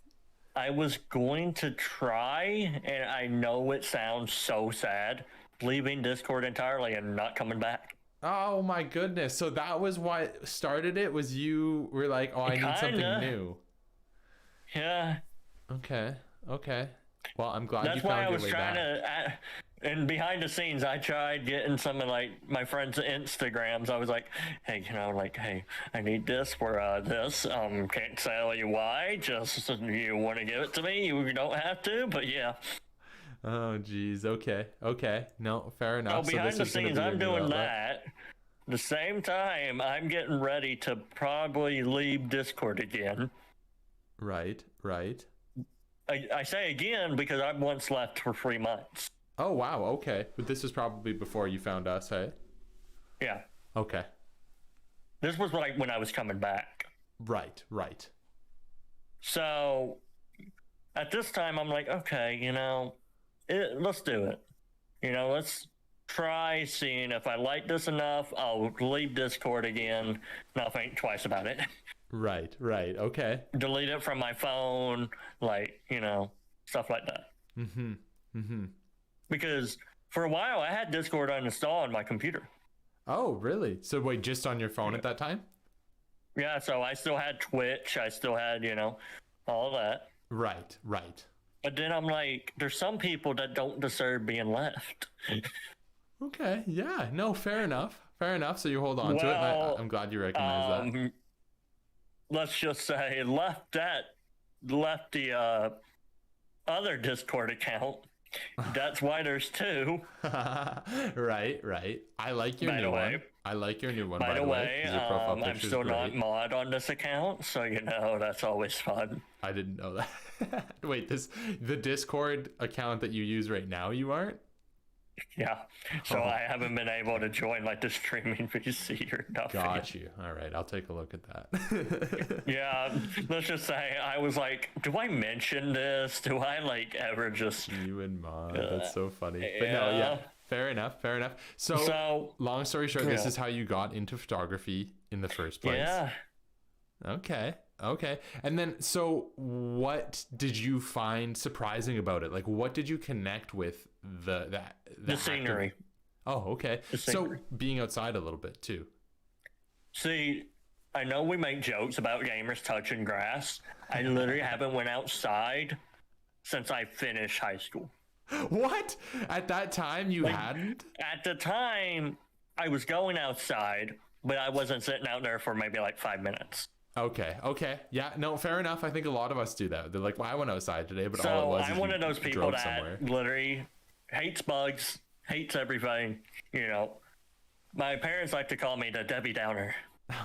I was going to try, and I know it sounds so sad, leaving Discord entirely and not coming back. oh my goodness. So that was what started it, was you were like, oh, I need something new. Yeah. Okay. Well, I'm glad That's you why found I your was way trying back. and behind the scenes, I tried getting some of my friends' Instagrams. I was like, hey, hey, I need this for this. Can't tell you why. Just you want to give it to me, you don't have to. But yeah. Oh, geez. Okay. No, fair enough. So behind this the is gonna scenes, be your I'm new doing outlet. that. The same time, I'm getting ready to probably leave Discord again. Right. I say again because I've once left for 3 months. Oh, wow. Okay. But this was probably before you found us, hey? Yeah. Okay. This was when I was coming back. Right. So at this time, I'm like, okay, let's do it. Let's try seeing if I like this enough. I'll leave Discord again. Not think twice about it. Right. Okay. Delete it from my phone, stuff like that. Because for a while, I had Discord uninstalled on my computer. Oh, really? So wait, just on your phone at that time? Yeah, so I still had Twitch. I still had, all of that. Right. But then I'm like, there's some people that don't deserve being left. Okay. Yeah. No, fair enough. So you hold on to it. And I'm glad you recognize that. Let's just say left the other Discord account. That's why there's two. Right. I like your new one. I like your new one, by the way. 'Cause your profile I'm picture's still great. not mod on this account, so that's always fun. I didn't know that. Wait, the Discord account that you use right now, you aren't? Yeah, so I haven't been able to join the streaming PC or nothing. Got you. All right, I'll take a look at that. Yeah, let's just say I was like, do I mention this? Do I ever just you and Mod? That's so funny. But no, Fair enough. Fair enough. So, So long story short, this yeah. is how you got into photography in the first place. Yeah. Okay. Okay. And then, so what did you find surprising about it? Like, what did you connect with the The scenery. Oh, okay. The So scenery. being outside a little bit too. See, I know we make jokes about gamers touching grass. I literally haven't went outside since I finished high school. What? At that time you hadn't? At the time, I was going outside, but I wasn't sitting out there for maybe like 5 minutes. Okay. Okay. Yeah. No. Fair enough. I think a lot of us do that. They're like, "Well, I went outside today, but all it So was I'm is one you of those people drove that somewhere." literally hates bugs, hates everything. You know, my parents like to call me the Debbie Downer.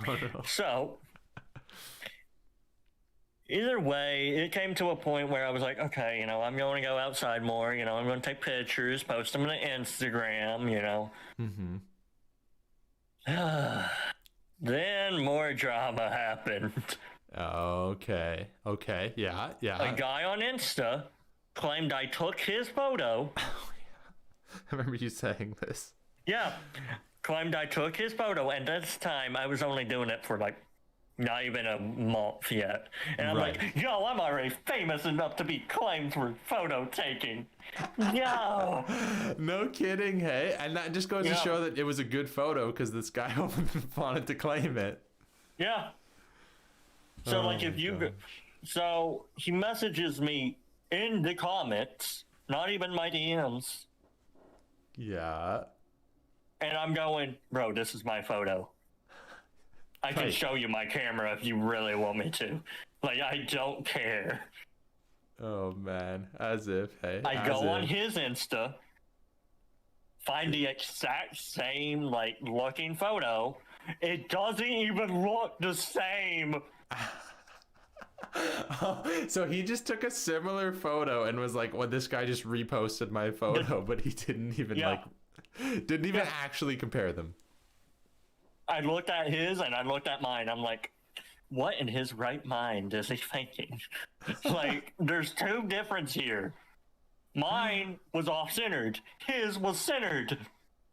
Oh, no. So either way, it came to a point where I was like, okay, you know, I'm going to go outside more. You know, I'm going to take pictures, post them on Instagram. You know. Mm-hmm. Then more drama happened. Okay. Okay. Yeah. A Yeah. guy on Insta claimed I took his photo. I remember you saying this. Yeah, claimed I took his photo, and this time I was only doing it for like not even a month yet. And I'm Right. like, yo, I'm already famous enough to be claimed for photo taking. Yo. No kidding. Hey, and that just goes to Yeah. show that it was a good photo because this guy wanted to claim it. Yeah. So Oh like if my you gosh. so he messages me in the comments, not even my DMs, Yeah. and I'm going, bro, this is my photo. I can Right. show you my camera if you really want me to. Like, I don't care. Oh man. As if. Hey. I as go on if. his Insta, find the exact same, like, looking photo. It doesn't even look the same. So he just took a similar photo and was like, "Well, this guy just reposted my photo," but he didn't even Yeah. didn't even Yeah. actually compare them. I looked at his and I looked at mine. I'm like, what in his right mind is he thinking? Like, there's two difference here. Mine was off-centered. His was centered.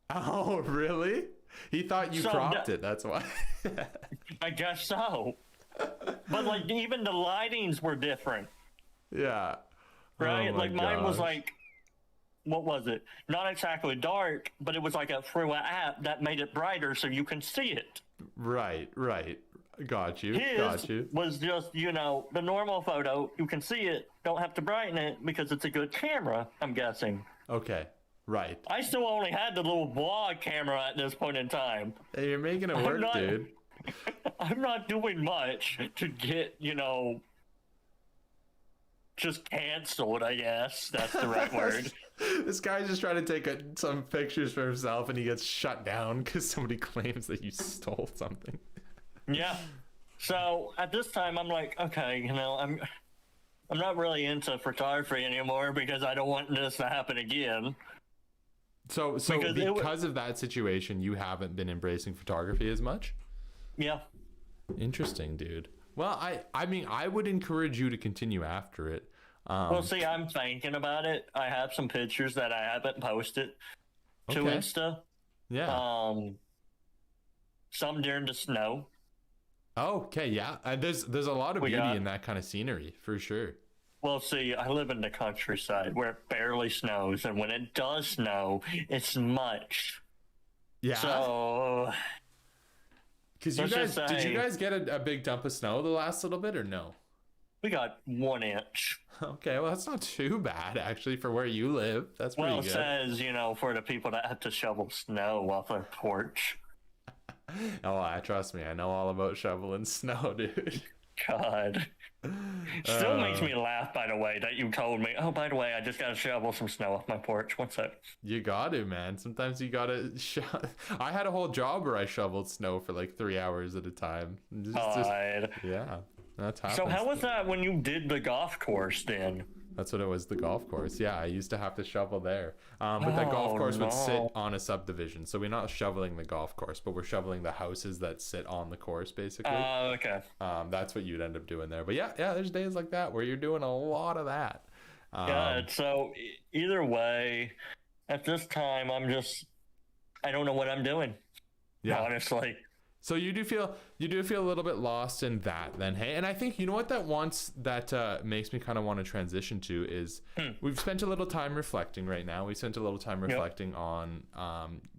Oh, really? He thought you So cropped it. That's why. I guess so. But like, even the lightings were different, Yeah. right? Oh my Like mine was gosh. like, what was it? Not exactly dark, but it was like through an app that made it brighter so you can see it. Right. Right. Got you. His Got you. was just, you know, the normal photo. You can see it. Don't have to brighten it because it's a good camera, I'm guessing. Okay. Right. I still only had the little vlog camera at this point in time. Hey, you're making it work, not- dude. I'm not doing much to get, you know, just canceled, I guess. That's the right word. This guy's just trying to take some pictures for himself, and he gets shut down because somebody claims that you stole something. Yeah. So at this time, I'm like, okay, you know, I'm not really into photography anymore because I don't want this to happen again. So Because because of that situation, you haven't been embracing photography as much? Yeah. Interesting, dude. Well, I mean, I would encourage you to continue after it. Well, see, I'm thinking about it. I have some pictures that I haven't posted to Okay. Insta. Yeah. Some during the snow. Oh, okay, yeah. There's a lot of We beauty got- in that kind of scenery, for sure. Well, see, I live in the countryside where it barely snows, and when it does snow, it's much. Yeah. So, Because you let's guys, just did you say- guys get a big dump of snow the last little bit or no? we got 1 inch. Okay, well that's not too bad actually for where you live. That's pretty Well, it good. says, you know, for the people that have to shovel snow off their porch. Oh, trust me, I know all about shoveling snow, dude. God. Still makes me laugh, by the way, that you told me, oh, by the way, I just got to shovel some snow off my porch. What's that? You got to, man. Sometimes you gotta. I had a whole job where I shoveled snow for like 3 hours at a time. God. Yeah, that's happens. So how was that when you did the golf course then? That's what it was, the golf course. Yeah, I used to have to shovel there. But that golf Oh, course would sit no. on a subdivision. So we're not shoveling the golf course, but we're shoveling the houses that sit on the course, basically. Okay. That's what you'd end up doing there. But yeah, there's days like that where you're doing a lot of that. Yeah, so either way, at this time, I don't know what I'm doing. Yeah. Honestly. So you do feel a little bit lost in that then, hey? And I think, you know what, that makes me kind of want to transition to is we've spent a little time reflecting right now. We spent a little time reflecting on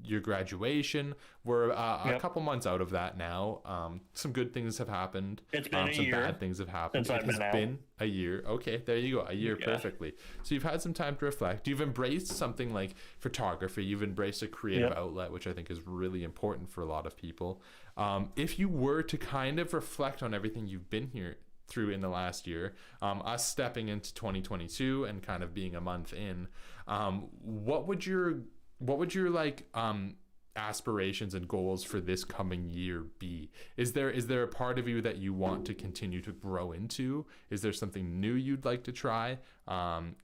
your graduation. We're a couple months out of that now. Some good things have happened. It's been a some year bad things have happened. since I've been out. Been a year. Okay, there you go. A year, perfectly. So you've had some time to reflect. You've embraced something like photography. You've embraced a creative outlet, which I think is really important for a lot of people. If you were to kind of reflect on everything you've been here through in the last year, us stepping into 2022 and kind of being a month in, what would your like aspirations and goals for this coming year be? Is there a part of you that you want to continue to grow into? Is there something new you'd like to try?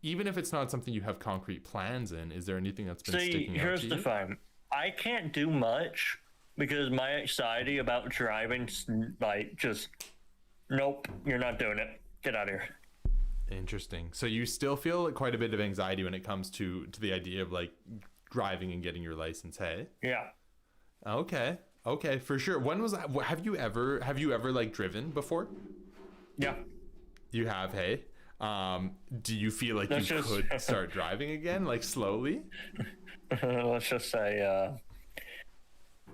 Even if it's not something you have concrete plans in, is there anything that's been sticking out to you? Here's the thing. I can't do much because my anxiety about driving, like, just, nope, you're not doing it. Get out of here. Interesting. So you still feel quite a bit of anxiety when it comes to the idea of like driving and getting your license, hey? Yeah. Okay, for sure. When was that? Have you ever like driven before? Yeah. You have, hey? Do you feel like you could start driving again, like slowly? Let's just say,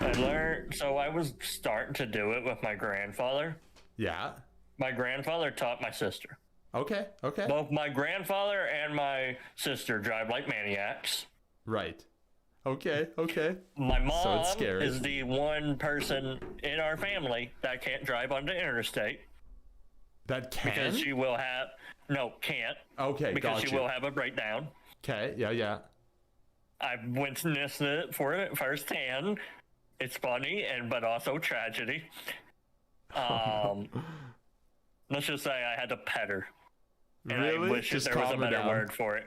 I learned, so I was starting to do it with my grandfather. Yeah. My grandfather taught my sister. Okay. Both my grandfather and my sister drive like maniacs. Right. Okay. My mom So is the one person in our family that can't drive on the interstate. That can? Because she will have, can't. Okay, because gotcha. she will have a breakdown. Okay, yeah. I've witnessed it for it firsthand. It's funny but also tragedy. Let's just say I had to pet her. And really? I wish there was a better word for it.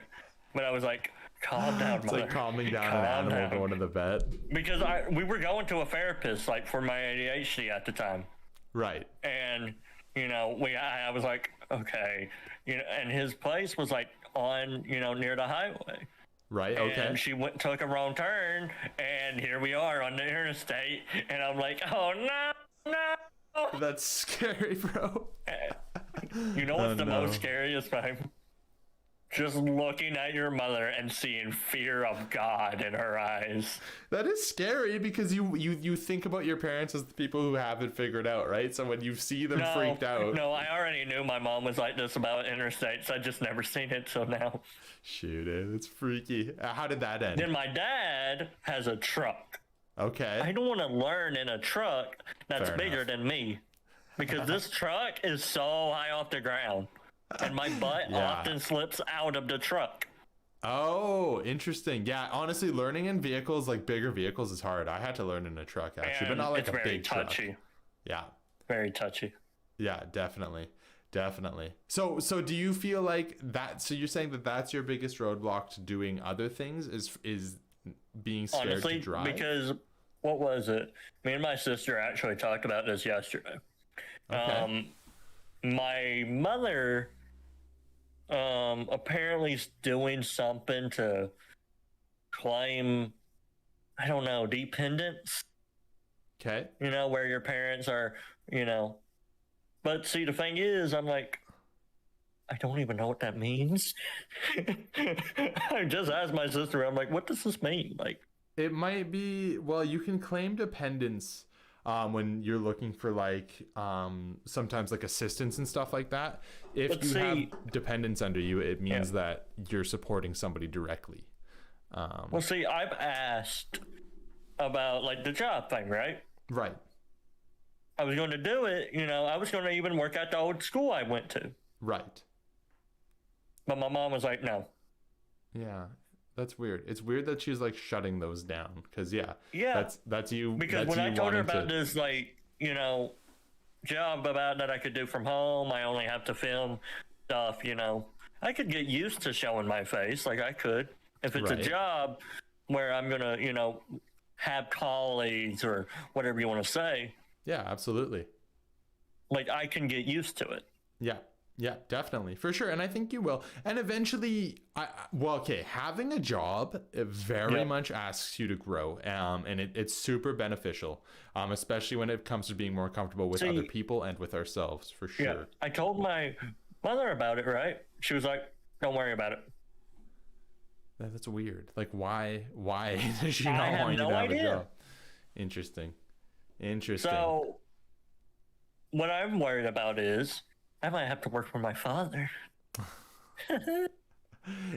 But I was like, calm down, it's mother. like calming down an animal going to the vet. Because we were going to a therapist, like, for my ADHD at the time. Right. And, I was like, okay. And his place was, like, on, near the highway. Right, okay. And she took a wrong turn, and here we are on the interstate, and I'm like, oh, no. That's scary, bro. You know what's the most scariest thing? Just looking at your mother and seeing fear of God in her eyes. That is scary because you think about your parents as the people who have it figured out, right? So when you see them freaked out. No, I already knew my mom was like this about interstates. I just never seen it till now. Shoot, it's freaky. How did that end? Then my dad has a truck. Okay. I don't want to learn in a truck that's bigger than me because this truck is so high off the ground. And my butt often slips out of the truck. Oh, interesting. Yeah, honestly, learning in vehicles, like bigger vehicles, is hard. I had to learn in a truck, actually, but not like a big touchy. Truck. Yeah. Very touchy. Yeah, definitely. So do you feel like that? So you're saying that that's your biggest roadblock to doing other things is being scared to drive? Because what was it? Me and my sister actually talked about this yesterday. Okay. My mother apparently is doing something to claim, I don't know, dependence. Okay. Where your parents are, But see, the thing is, I'm like, I don't even know what that means. I just asked my sister, I'm like, what does this mean? Like, it might be, well, you can claim dependence when you're looking for like sometimes like assistance and stuff like that. If you have dependents under you, it means that you're supporting somebody directly. Well, see, I've asked about like the job thing, right? Right. I was going to do it, I was going to even work at the old school I went to. Right. But my mom was like, no. Yeah. That's weird. It's weird that she's like shutting those down because that's you. Because when I told her about this, like, job about that I could do from home, I only have to film stuff. I could get used to showing my face. Like I could if it's a job where I'm gonna, have colleagues or whatever you want to say. Yeah, absolutely. Like I can get used to it. Yeah. Yeah, definitely, for sure, and I think you will. And eventually, well, okay, having a job it very Yep. much asks you to grow, and it's super beneficial, especially when it comes to being more comfortable with other See, people and with ourselves, for yeah, sure. I told my mother about it, right? She was like, "Don't worry about it." That's weird. Like, why does she I not have want you no to have a idea. job? Interesting, interesting. So, what I'm worried about is I might have to work for my father.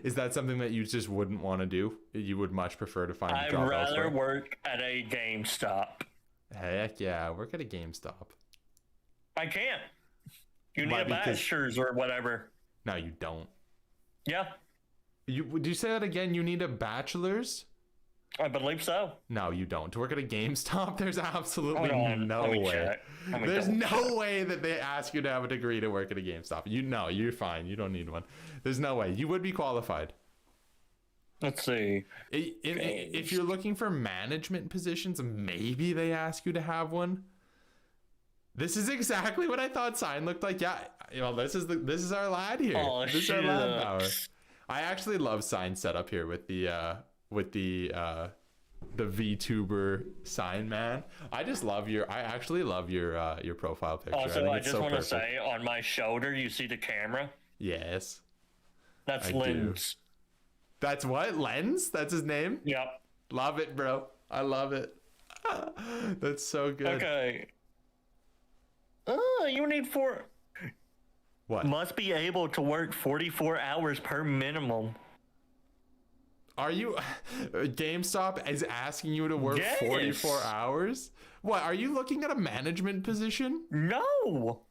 Is that something that you just wouldn't want to do? You would much prefer to find a I'd job rather elsewhere? work at a GameStop. Heck yeah, work at a GameStop. I can't. You need Why? a Because bachelor's or whatever. no, you don't. Yeah, Would you say that again? You need a bachelor's? I believe so. No, you don't. To work at a GameStop, there's absolutely Hold on, no let me way. check. Let me There's double no check. way that they ask you to have a degree to work at a GameStop. You know, you're fine. You don't need one. There's no way. You would be qualified. Let's see. If you're looking for management positions, maybe they ask you to have one. This is exactly what I thought Sign looked like. Yeah, this is our lad here. Oh, this is our lad power. shucks. I actually love Sign setup here with the VTuber Signman. I actually love your profile picture. Also, think I it's just so want to perfect. say, on my shoulder, you see the camera? Yes. That's I do. Lynn's. That's what? Lens? That's his name? Yep. Love it, bro. I love it. That's so good. Okay. Oh, you need What? must be able to work 44 hours per minimum. Are you GameStop is asking you to work Yes. 44 hours? What, are you looking at a management position? No.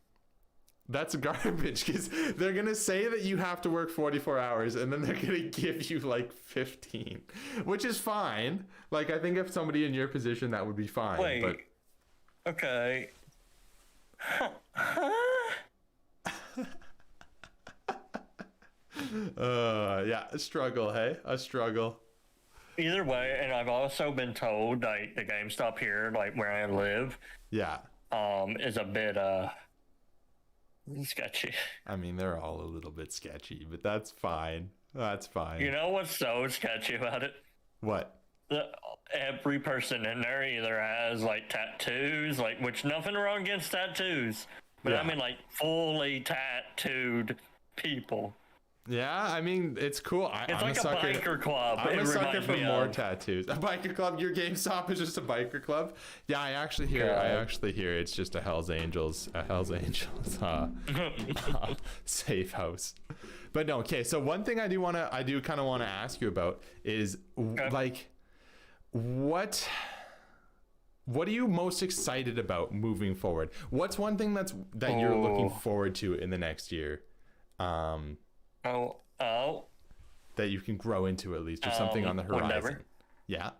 That's garbage because they're going to say that you have to work 44 hours and then they're going to give you like 15, which is fine. Like, I think if somebody in your position, that would be fine. Wait. But Okay. yeah, a struggle, hey? A struggle. Either way, and I've also been told like the GameStop here, like where I live, Yeah. is a bit sketchy. I mean, they're all a little bit sketchy, but that's fine. That's fine. You know what's so sketchy about it? What? Every person in there either has like tattoos, like which nothing wrong against tattoos, but Yeah. I mean like fully tattooed people. Yeah, I mean, it's cool. It's I'm like a sucker. biker club. I'm it a sucker reminds for me more of. tattoos. A biker club. Your GameStop is just a biker club. Yeah, I actually hear. It's just a Hell's Angels. Safe house. But no. Okay. So one thing I do kind of want to ask you about is like, what are you most excited about moving forward? What's one thing that you're looking forward to in the next year? Oh. That you can grow into at least, or something on the horizon. Whatever. Yeah.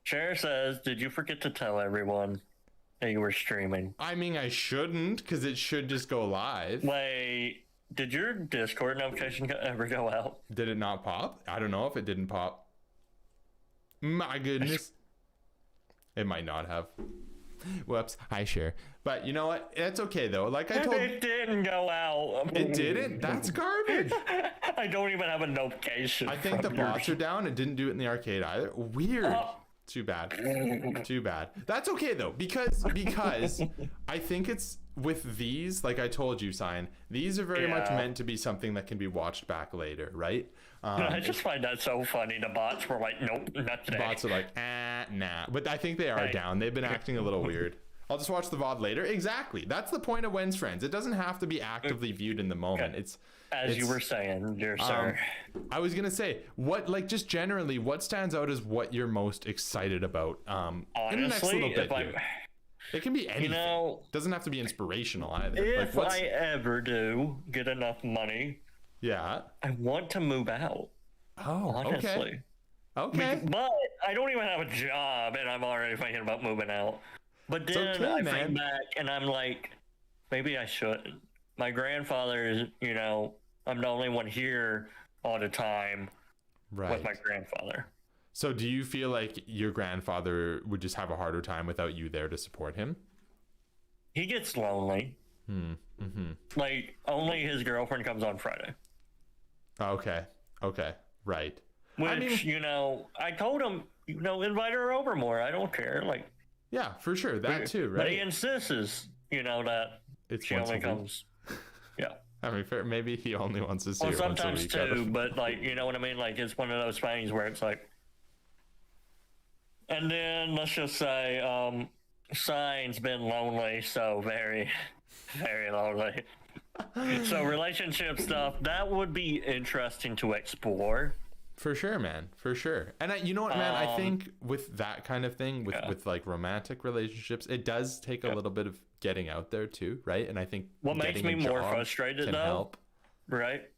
Cher says, "Did you forget to tell everyone that you were streaming?" I mean, I shouldn't, because it should just go live. Wait, did your Discord notification ever go out? Did it not pop? I don't know if it didn't pop. My goodness. It might not have. Whoops. I share. But you know what? It's okay though. Like I told It didn't go out. it didn't. That's garbage. I don't even have a notification. I think the from bots yours. are down. It didn't do it in the arcade either. Weird. Oh. Too bad. Too bad. That's okay though, because I think it's with these, like I told you, Sign, these are very much Yeah. meant to be something that can be watched back later, right? I just find that so funny. The bots were like, "Nope, not today." Bots are like, nah. But I think they are Hey. down. They've been acting a little weird. I'll just watch the VOD later. Exactly. That's the point of When's Friends. It doesn't have to be actively viewed in the moment. As you were saying, dear sir. I was gonna say, just generally, what stands out is what you're most excited about in the next Honestly, little bit if here. It can be anything. Doesn't have to be inspirational either. if I ever do get enough money, Yeah. I want to move out. Oh, Honestly. okay. But I don't even have a job, and I'm already thinking about moving out. But then okay, I man. think back, and I'm like, maybe I should. My grandfather is, I'm the only one here all the time Right. with my grandfather. So do you feel like your grandfather would just have a harder time without you there to support him? He gets lonely. Like, only his girlfriend comes on Friday. Okay. Okay. Right. Which, I mean, I told him, invite her over more. I don't care. Like, yeah, for sure. That too, but he right? insists, that It's she once a only week. comes. Yeah. I mean, fair, maybe he only wants to see Well, her once a sometimes week. Out too, of, but like, you know what I mean? Like, it's one of those things where it's like, and then let's just say, Sign's been lonely, so very, very lonely. So relationship stuff, that would be interesting to explore. for sure, man. For sure. And you know what, man? I Um, think with that kind of thing, Yeah. with like romantic relationships, it does take a little bit of getting out there too, right? And I think What makes getting me a more job frustrated, can though, help. right?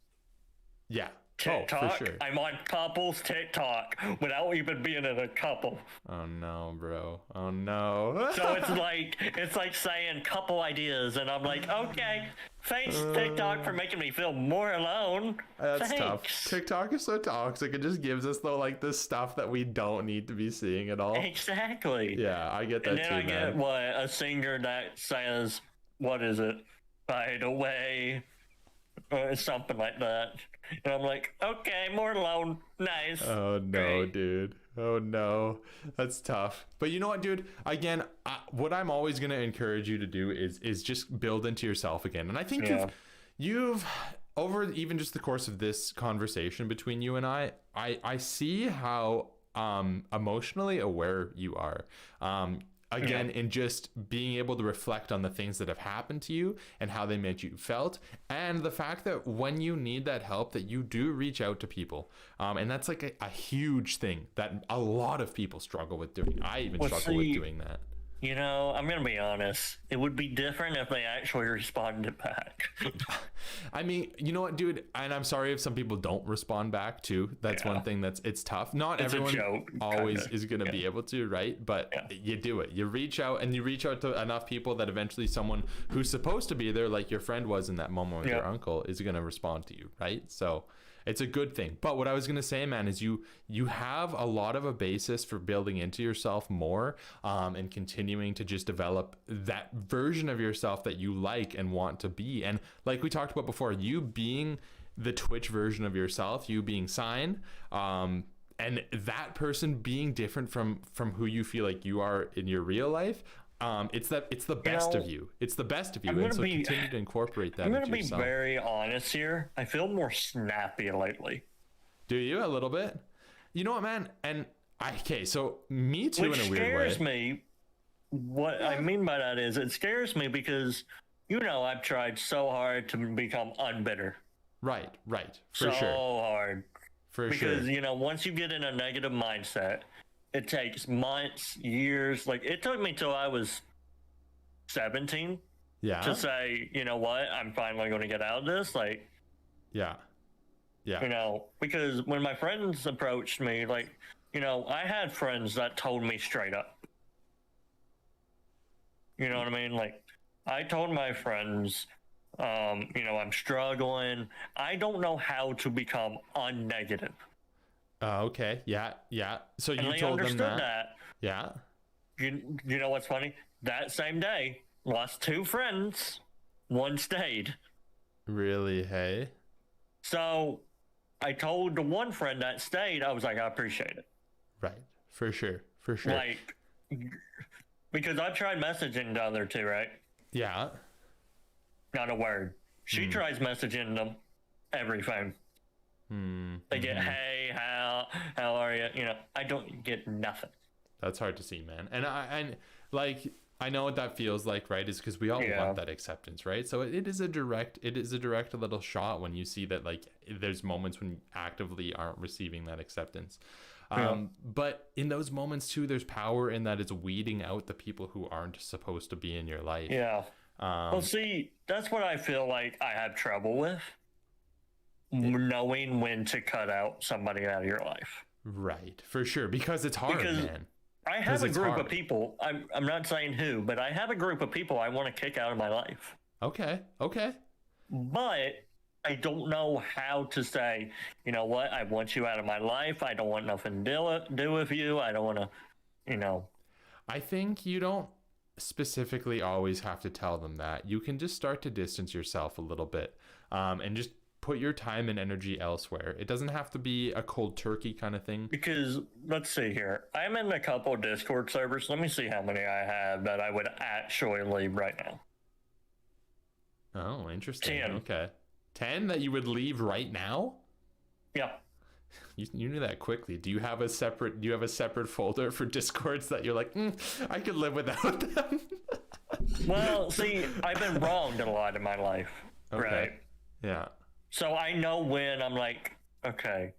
Yeah. TikTok. Oh, for sure. I'm on couples TikTok without even being in a couple. Oh no, bro. Oh no. So it's like saying couple ideas, and I'm like, okay, thanks TikTok for making me feel more alone. That's tough. Thanks. TikTok is so toxic. It just gives us the stuff that we don't need to be seeing at all. Exactly. Yeah, I get that And then too, I get man. a singer that says, what is it? By the way, or something like that. And I'm like, okay, more alone. Nice. Oh no, Great. dude. Oh no, that's tough. But you know what, dude? Again, what I'm always gonna encourage you to do is just build into yourself again. And I think Yeah. you've over even just the course of this conversation between you and I see how emotionally aware you are. Again, in just being able to reflect on the things that have happened to you and how they made you felt, and the fact that when you need that help, that you do reach out to people, and that's like a huge thing that a lot of people struggle with doing. I even Well, struggle with see, doing that. I'm going to be honest. It would be different if they actually responded back. I mean, you know what, dude? And I'm sorry if some people don't respond back too. That's Yeah. one thing it's tough. Not It's a everyone joke, always kinda. is going to be able to, right? But you do it. You reach out, and you reach out to enough people that eventually someone who's supposed to be there, like your friend was in that moment with your uncle, is going to respond to you, right? So it's a good thing. But what I was going to say, man, is you have a lot of a basis for building into yourself more, and continuing to just develop that version of yourself that you like and want to be. And like we talked about before, you being the Twitch version of yourself, you being Sign, and that person being different from who you feel like you are in your real life. It's the best of you. It's the best of you, and so continue to incorporate that I'm going into to be yourself. very honest here. I feel more snappy lately. Do you a little bit? You know what, man? And okay, so me too, Which in a weird scares way. me. What I mean by that is it scares me because, I've tried so hard to become unbitter. Right, for So sure, hard. for Because, sure. once you get in a negative mindset, it takes months, years. Like, it took me till I was 17 Yeah, to say, you know what, I'm finally going to get out of this. Like, yeah, because when my friends approached me, like, I had friends that told me straight up. You know what I mean? Like, I told my friends, I'm struggling. I don't know how to become unnegative. Okay, yeah. So And you they told them understood that. that. Yeah, You know what's funny? That same day, lost 2 friends. One stayed. really? Hey, So I told the one friend that stayed, I was like, I appreciate it. right, for sure. Like, because I tried messaging the other 2, right? Yeah, Not a word. She tries messaging them everything. They get, hey, how are you? I don't get nothing. that's hard to see, man. And like I know what that feels like, right? Is because we all want that acceptance, right? So it is a direct little shot when you see that, like, there's moments when you actively aren't receiving that acceptance. But in those moments too, there's power in that it's weeding out the people who aren't supposed to be in your life. Yeah. Well, see, that's what I feel like I have trouble with. Knowing when to cut out somebody out of your life. Right, for sure, because it's hard, man. I have a group hard. of people. I'm not saying who, but I have a group of people I want to kick out of my life. Okay. But I don't know how to say, you know what, I want you out of my life. I don't want nothing to do with you. I don't want to, I think you don't specifically always have to tell them that. You can just start to distance yourself a little bit, and just put your time and energy elsewhere. It doesn't have to be a cold turkey kind of thing. Because let's see here. I'm in a couple of Discord servers. Let me see how many I have that I would actually leave right now. Oh, interesting. 10. Okay. 10 that you would leave right now? Yeah. You knew that quickly. Do you have a separate folder for Discords that you're like, I could live without them? Well, see, I've been wronged a lot in my life. Okay. Right. Yeah. So I know when I'm like, okay,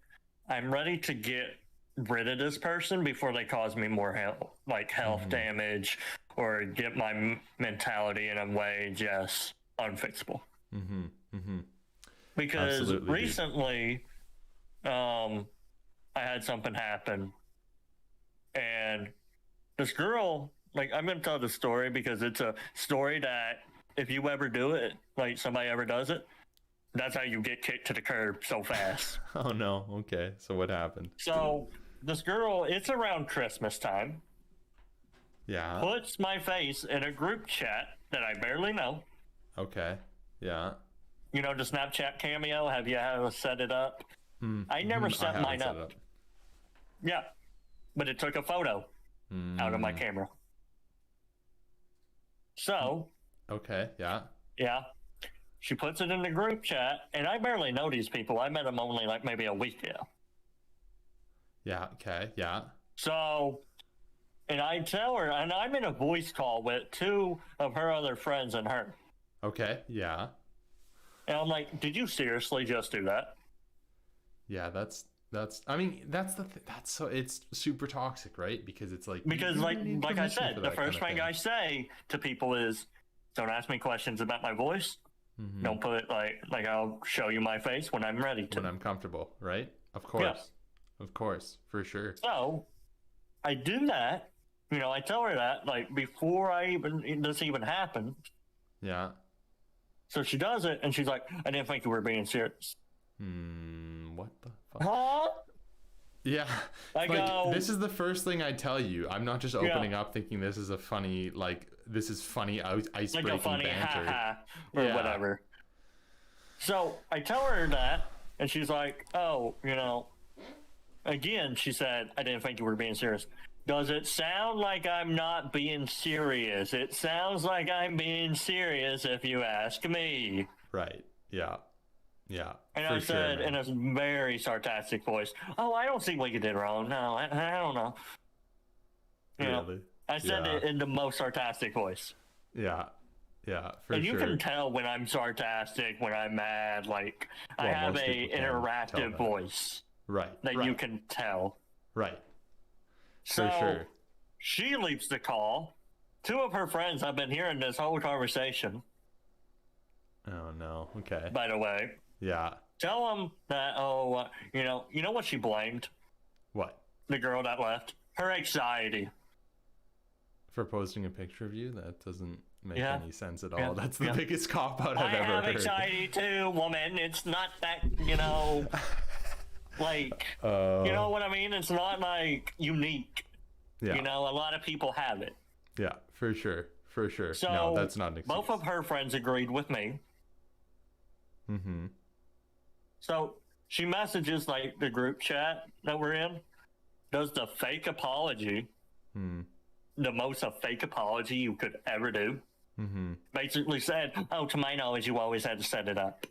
I'm ready to get rid of this person before they cause me more health damage, or get my mentality in a way just unfixable. Because Absolutely, recently, I had something happen, and this girl, like, I'm gonna tell the story because it's a story that if you ever do it, like somebody ever does it, that's how you get kicked to the curb so fast. Oh no. Okay. So what happened? So this girl, it's around Christmas time, Yeah. puts my face in a group chat that I barely know. Okay. Yeah. You know, the Snapchat cameo, have you ever set it up? I never set haven't mine set up. it up. Yeah. But it took a photo out of my camera. So, Okay. Yeah. yeah. She puts it in the group chat, and I barely know these people. I met them only like maybe a week ago. Yeah. Okay. Yeah. So, and I tell her, and I'm in a voice call with two of her other friends and her. Okay. Yeah. And I'm like, did you seriously just do that? Yeah. That's that's so it's super toxic, right? Because it's like, Because you like need I permission said, for the that kind first of thing I say to people is, don't ask me questions about my voice. Don't put it like I'll show you my face when I'm ready to. when I'm comfortable, right? Of course. Yeah. Of course, for sure. So I do that. You know, I tell her that like before this even happened. Yeah. So she does it, and she's like, I didn't think you were being serious. What the fuck? Huh? Yeah. I go, this is the first thing I tell you. I'm not just opening up thinking this is a funny, this is funny ice-breaking like a funny banter. ha or Yeah. whatever. So I tell her that, and she's like, oh, you know, again, she said, I didn't think you were being serious. Does it sound like I'm not being serious? It sounds like I'm being serious if you ask me. Right. Yeah. Yeah. And for I sure, said man. in a very sarcastic voice, oh, I don't see what you did wrong. No, I don't know. You know, Really? I said Yeah. it in the most sarcastic voice. Yeah. Yeah, for And sure. you can tell when I'm sarcastic, when I'm mad, like I Well, have most a people can tell interactive that. voice Right. that right. you can tell. Right. So For sure. she leaves the call. Two of her friends have been hearing this whole conversation, Oh no. Okay. by the way. Yeah. Tell them that, you know what she blamed? What? The girl that left? Her anxiety. For posting a picture of you? That doesn't make Yeah. any sense at all. Yeah. That's the Yeah. biggest cop out I've I ever have heard. anxiety too, woman. It's not that, like, Oh. you know what I mean? It's not like unique. Yeah. You know, a lot of people have it. Yeah, for sure. For sure. So no, that's not an excuse. both of her friends agreed with me. Mm-hmm. So she messages like the group chat that we're in, does the fake apology, the most a fake apology you could ever do. Basically said, oh, to my knowledge, you always had to set it up.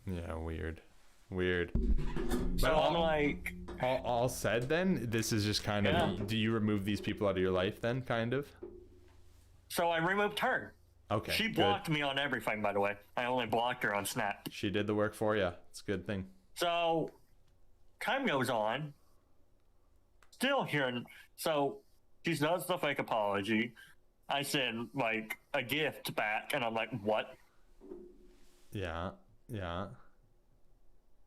Yeah, weird. Weird. So But I'm like, all said then, this is just kind of, Yeah. do you remove these people out of your life then, kind of? so I removed her. Okay, She good. blocked me on everything, by the way. I only blocked her on Snap. She did the work for you. It's a good thing. So time goes on. Still hearing. So she does the fake apology. I send like a gift back, and I'm like, what? Yeah, yeah.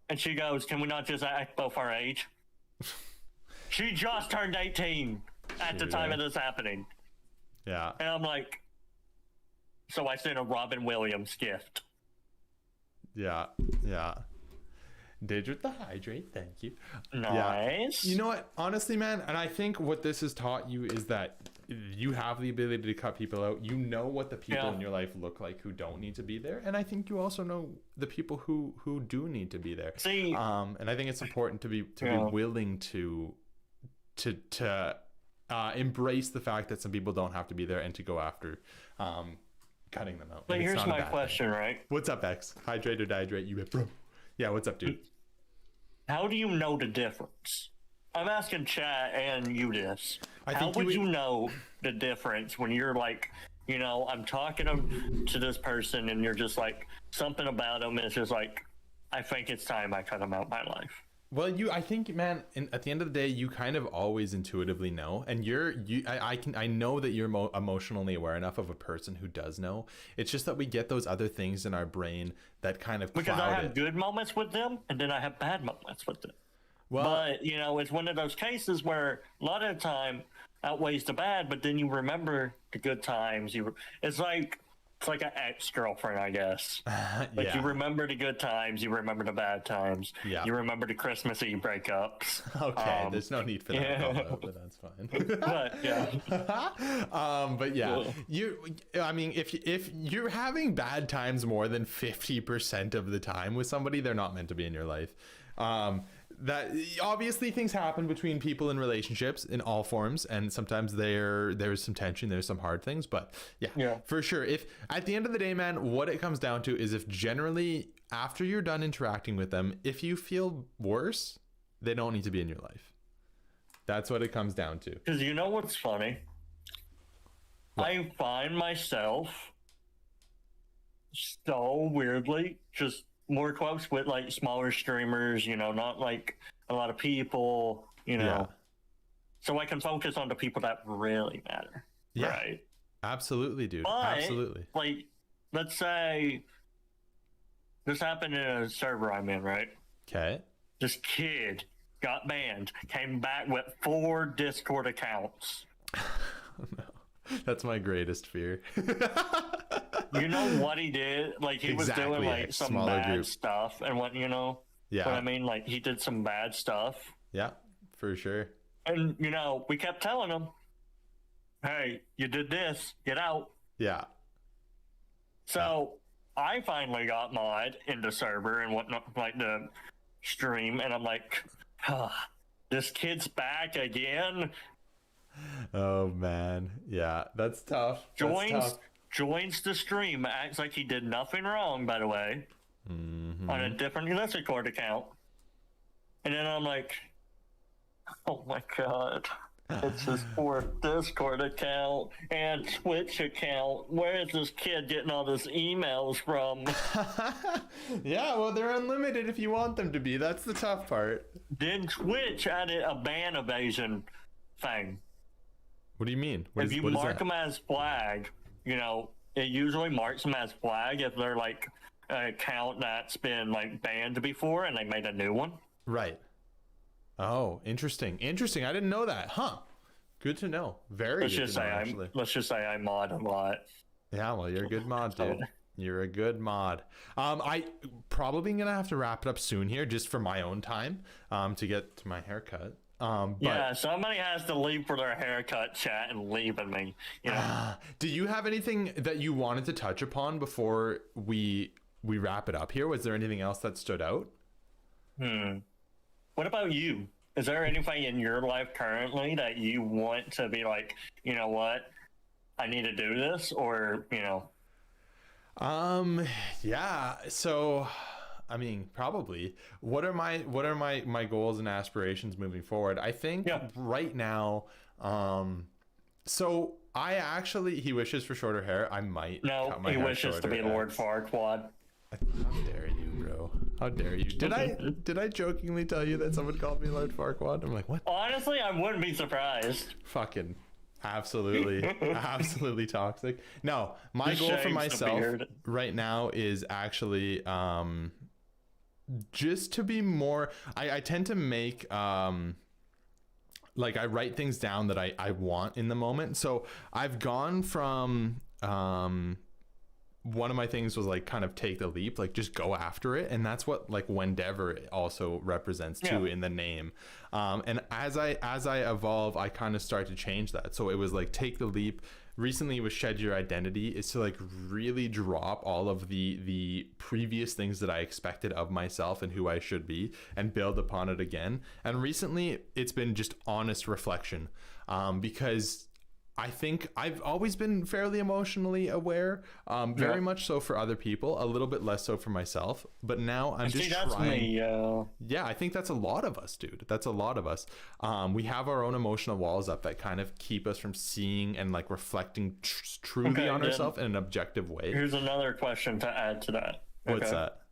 And she goes, can we not just act both our age? She just turned 18 at the time of this happening. Yeah. And I'm like, so I sent a Robin Williams gift. Yeah, yeah. Did with the hydrate, thank you. Nice. You know what? Honestly, man, and I think what this has taught you is that you have the ability to cut people out. You know what the people Yeah. in your life look like who don't need to be there, and I think you also know the people who do need to be there. See, And I think it's important to be Yeah. willing to embrace the fact that some people don't have to be there, and to go after cutting them out. but And it's here's not a my bad thing. question, right? What's up, X? Hydrate or dehydrate? You bro. Yeah, what's up, dude? How do you know the difference? I'm asking chat and you this. I How think you would would- you know the difference when you're like, I'm talking to this person and you're just like, something about them is just like, I think it's time I cut them out of my life. Well, I think, man, at the end of the day, you kind of always intuitively know, and I know that you're emotionally aware enough of a person who does know. It's just that we get those other things in our brain that kind of Because I cloud have it. good moments with them and then I have bad moments with them. Well, But, it's one of those cases where a lot of the time outweighs the bad, but then you remember the good times. It's like an ex-girlfriend, I guess. Like yeah. you remember the good times, you remember the bad times. Yeah. You remember the Christmas Eve breakups. Okay, there's no need for that yeah. call out, but that's fine. But yeah. But yeah, Cool. I mean, if you're having bad times more than 50% of the time with somebody, they're not meant to be in your life. That obviously things happen between people in relationships in all forms, and sometimes there's some tension, there's some hard things, but yeah, for sure. If at the end of the day, man, what it comes down to is, if generally after you're done interacting with them, if you feel worse, they don't need to be in your life. That's what it comes down to. Because you know what's funny? I find myself so weirdly just more close with like smaller streamers, not like a lot of people, Yeah. so I can focus on the people that really matter. Yeah. Right. Absolutely, dude. But, Absolutely. like, let's say this happened in a server I'm in, right? Okay. This kid got banned, came back with 4 Discord accounts. That's my greatest fear. You know what he did? Like, he was Exactly, doing yeah, like some smaller bad group. stuff, and what Yeah. what I mean? Like, he did some bad stuff, Yeah, for sure. and we kept telling him, "Hey, you did this, get out." Yeah. So I finally got mod in the server and whatnot, like the stream, and I'm like, this kid's back again. Oh man. Yeah, that's tough. That's tough. Joins the stream, acts like he did nothing wrong, by the way, Mhm. on a different Discord account. And then I'm like, oh my god, it's his 4th Discord account and Twitch account. Where is this kid getting all these emails from? Yeah, well, they're unlimited if you want them to be. That's the tough part. Then Twitch added a ban evasion thing. What do you mean? What If is- you what is mark that? them as flag, it usually marks them as flag if they're like an account that's been like banned before and they made a new one. Right. Oh, interesting. Interesting. I didn't know that. Huh. Good to know. Very Let's good just to say know, actually. let's just say I mod a lot. Yeah, well, you're a good mod, So- dude. You're a good mod. I probably gonna have to wrap it up soon here, just for my own time, to get to my haircut. But Yeah, somebody has to leave for their haircut, chat, and leaving me. do you have anything that you wanted to touch upon before we wrap it up here? Was there anything else that stood out? What about you? Is there anything in your life currently that you want to be like, you know what, I need to do this, or Yeah. So, I mean, probably. What are my goals and aspirations moving forward? I think right now, so I actually, he wishes for shorter hair. I might no, cut my he hair wishes to shorter, be Lord X. Farquaad. How dare you, bro? How dare you? Did I jokingly tell you that someone called me Lord Farquaad? I'm like, what? Honestly, I wouldn't be surprised. Fucking absolutely toxic. No, my He goal for shaves the myself beard. right now is actually just to be more, I tend to make like I write things down that I want in the moment. So I've gone from one of my things was like kind of take the leap, like just go after it. And that's what like Wendeavor also represents too in the name. And as I evolve, I kind of start to change that. So it was like take the leap. Recently with Shed Your Identity is to like really drop all of the previous things that I expected of myself and who I should be and build upon it again. And recently it's been just honest reflection, because I think I've always been fairly emotionally aware, very much so for other people, a little bit less so for myself. But now I'm just trying. Yeah, I think that's a lot of us, dude. That's a lot of us. We have our own emotional walls up that kind of keep us from seeing and like reflecting truly on ourselves in an objective way. Here's another question to add to that. What's that?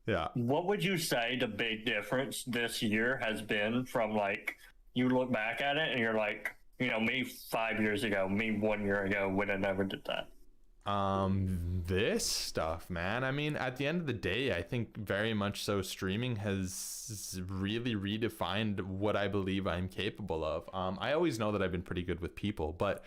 Yeah. What would you say the big difference this year has been from like you look back at it and you're like, you know, me 5 years ago, me 1 year ago would have never did that. This stuff, man. I mean, at the end of the day, I think very much so streaming has really redefined what I believe I'm capable of. I always know that I've been pretty good with people, but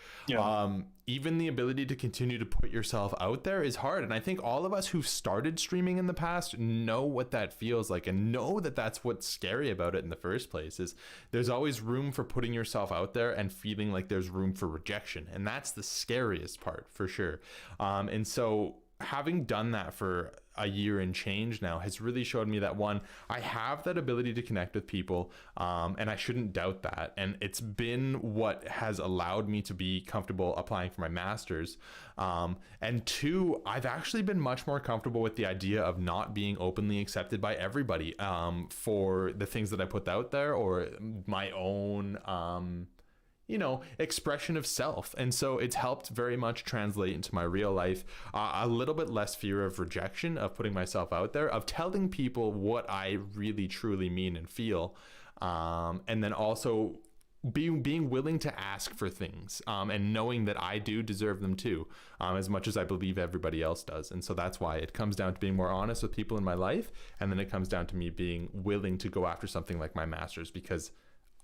even the ability to continue to put yourself out there is hard. And I think all of us who've started streaming in the past know what that feels like and know that that's what's scary about it in the first place. Is there's always room for putting yourself out there and feeling like there's room for rejection. And that's the scariest part for sure. And so having done that for a year and change now has really showed me that, one, I have that ability to connect with people, and I shouldn't doubt that. And it's been what has allowed me to be comfortable applying for my master's. And two, I've actually been much more comfortable with the idea of not being openly accepted by everybody, for the things that I put out there or my own, expression of self. And so it's helped very much translate into my real life, a little bit less fear of rejection, of putting myself out there, of telling people what I really truly mean and feel, and then also being willing to ask for things, and knowing that I do deserve them too, as much as I believe everybody else does. And so that's why it comes down to being more honest with people in my life, and then it comes down to me being willing to go after something like my master's, because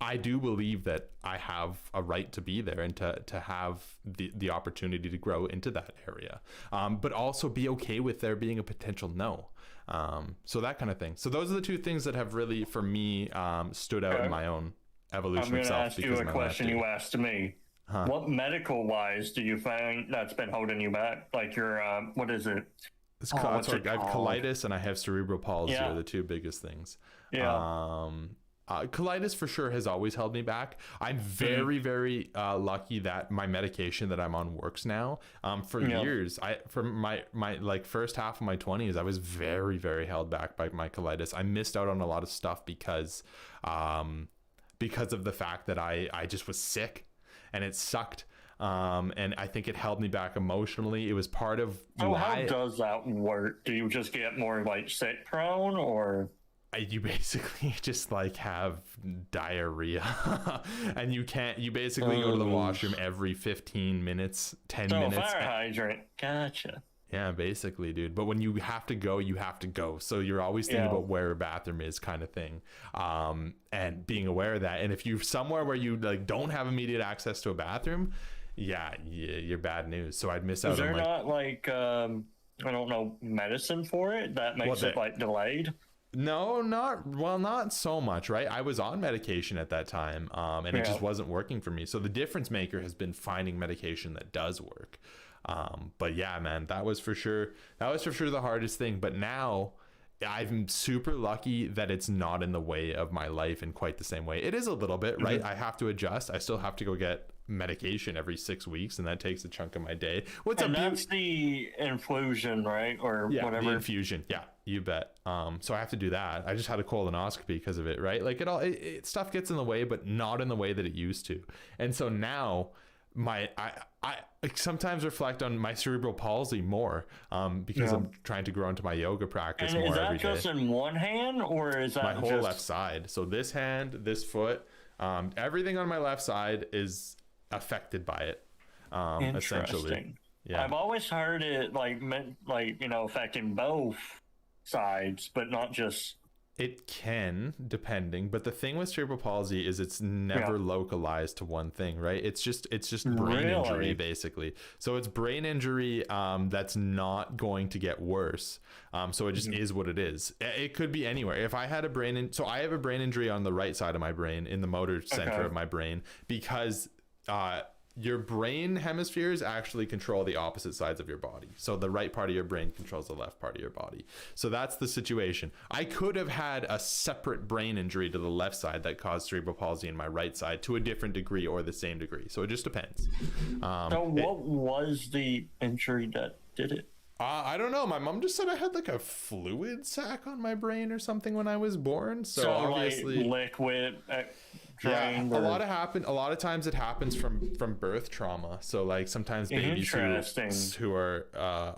I do believe that I have a right to be there and to have the opportunity to grow into that area, but also be okay with there being a potential no. So that kind of thing. So those are the two things that have really, for me, stood out in my own evolution of self. I'm going to ask you a question you asked me. What medical-wise do you find that's been holding you back? Like your, what is it? I have colitis and I have cerebral palsy are the two biggest things. Colitis for sure has always held me back. I'm very, very lucky that my medication that I'm on works now. For years, for my like first half of my 20s, I was very, very held back by my colitis. I missed out on a lot of stuff because of the fact that I just was sick and it sucked. And I think it held me back emotionally. It was part of how does that work? Do you just get more like sick prone, or? You basically just like have diarrhea and you basically go to the washroom every 15 minutes, 10 minutes. Fire hydrant. Gotcha. Yeah, basically, dude. But when you have to go, you have to go. So you're always thinking about where a bathroom is, kind of thing. And being aware of that. And if you're somewhere where you like don't have immediate access to a bathroom, you're bad news. So I'd miss out on Is there not like I don't know, medicine for it that makes it like delayed? No, not so much, right? I was on medication at that time, and it just wasn't working for me. So the difference maker has been finding medication that does work. But yeah, man, that was for sure the hardest thing. But now I'm super lucky that it's not in the way of my life in quite the same way. It is a little bit, right? I have to adjust. I still have to go get medication every 6 weeks, and that takes a chunk of my day. That's the infusion, right? Or whatever. The infusion. Yeah, you bet. So I have to do that. I just had a colonoscopy because of it, right? Like stuff gets in the way, but not in the way that it used to. And so now I sometimes reflect on my cerebral palsy more, because I'm trying to grow into my yoga practice more every day. Is that just in one hand, or is that my whole left side? So this hand, this foot, everything on my left side is affected by it, essentially. Yeah, I've always heard it affecting both sides, but not just It can, depending, but the thing with cerebral palsy is it's never localized to one thing, right? It's just brain injury basically. So it's brain injury that's not going to get worse. So it just is what it is. It could be anywhere. If I had so I have a brain injury on the right side of my brain, in the motor center of my brain, because your brain hemispheres actually control the opposite sides of your body. So the right part of your brain controls the left part of your body. So that's the situation. I could have had a separate brain injury to the left side that caused cerebral palsy in my right side to a different degree or the same degree. So it just depends. So what was the injury that did it? I don't know. My mom just said I had like a fluid sac on my brain or something when I was born. So obviously like liquid. Yeah, a lot of times it happens from birth trauma. So like sometimes babies who are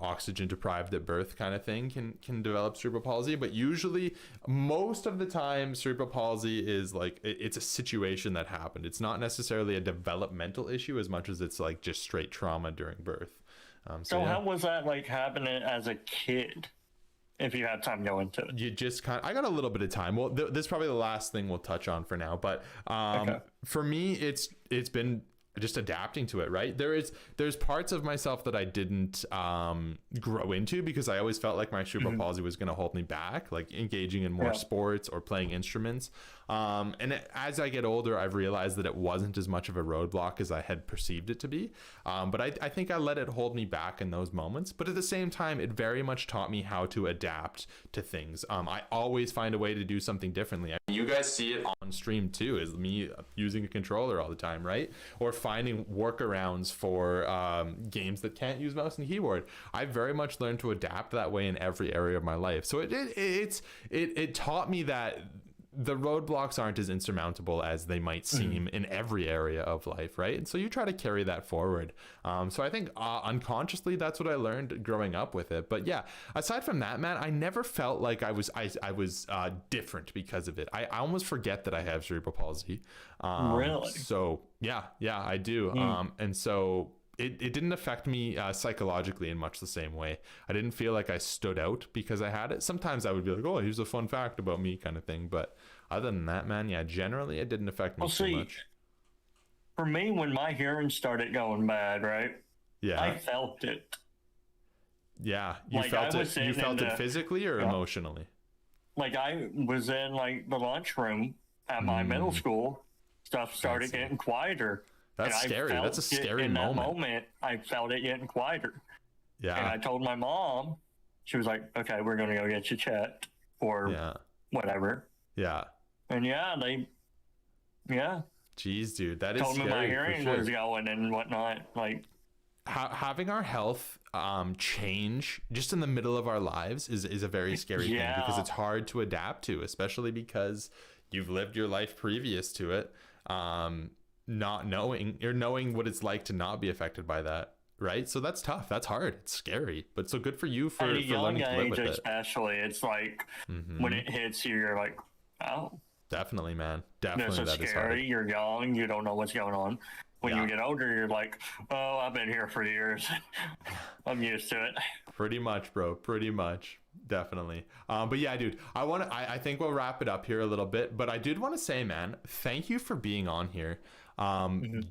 oxygen deprived at birth kind of thing can develop cerebral palsy, but usually most of the time cerebral palsy is like it's a situation that happened. It's not necessarily a developmental issue as much as it's like just straight trauma during birth. So how was that like happening as a kid? If you have time to go into it, you just I got a little bit of time. Well, this is probably the last thing we'll touch on for now, but for me, it's been just adapting to it, right? There's parts of myself that I didn't grow into because I always felt like my cerebral palsy was going to hold me back, like engaging in more sports or playing instruments. And as I get older, I've realized that it wasn't as much of a roadblock as I had perceived it to be. But I think I let it hold me back in those moments. But at the same time, it very much taught me how to adapt to things. I always find a way to do something differently. I mean, you guys see it on stream too, is me using a controller all the time, right? Or finding workarounds for games that can't use mouse and keyboard. I very much learned to adapt that way in every area of my life. So it taught me that the roadblocks aren't as insurmountable as they might seem in every area of life, right? And so you try to carry that forward. So I think unconsciously that's what I learned growing up with it. But yeah, aside from that, man, I never felt like I was different because of it. I almost forget that I have cerebral palsy. Really? So yeah, I do. And so it didn't affect me psychologically in much the same way. I didn't feel like I stood out because I had it. Sometimes I would be like, oh, here's a fun fact about me kind of thing. But other than that, man, yeah, generally it didn't affect me too much. For me, when my hearing started going bad, right? Yeah. I felt it. Yeah. You felt it. You felt it physically or emotionally? Like I was in like the lunchroom at my middle school. Stuff started getting quieter. That's scary. That's a scary moment. In that moment, I felt it getting quieter. Yeah. And I told my mom, she was like, okay, we're going to go get you checked or whatever. Yeah. And Jeez, dude, that is scary. Told me my hearing was going and whatnot. Like, having our health change just in the middle of our lives is a very scary thing because it's hard to adapt to, especially because you've lived your life previous to it. Not knowing or knowing what it's like to not be affected by that, right? So that's tough. That's hard. It's scary, but so good for you for learning to live with it. Especially, it's like when it hits you, you're like, oh, definitely, man. Definitely, this is scary. You're young. You don't know what's going on. When you get older, you're like, oh, I've been here for years. I'm used to it. Pretty much, bro. Pretty much. Definitely. But yeah, dude, I think we'll wrap it up here a little bit, but I did want to say, man, thank you for being on here.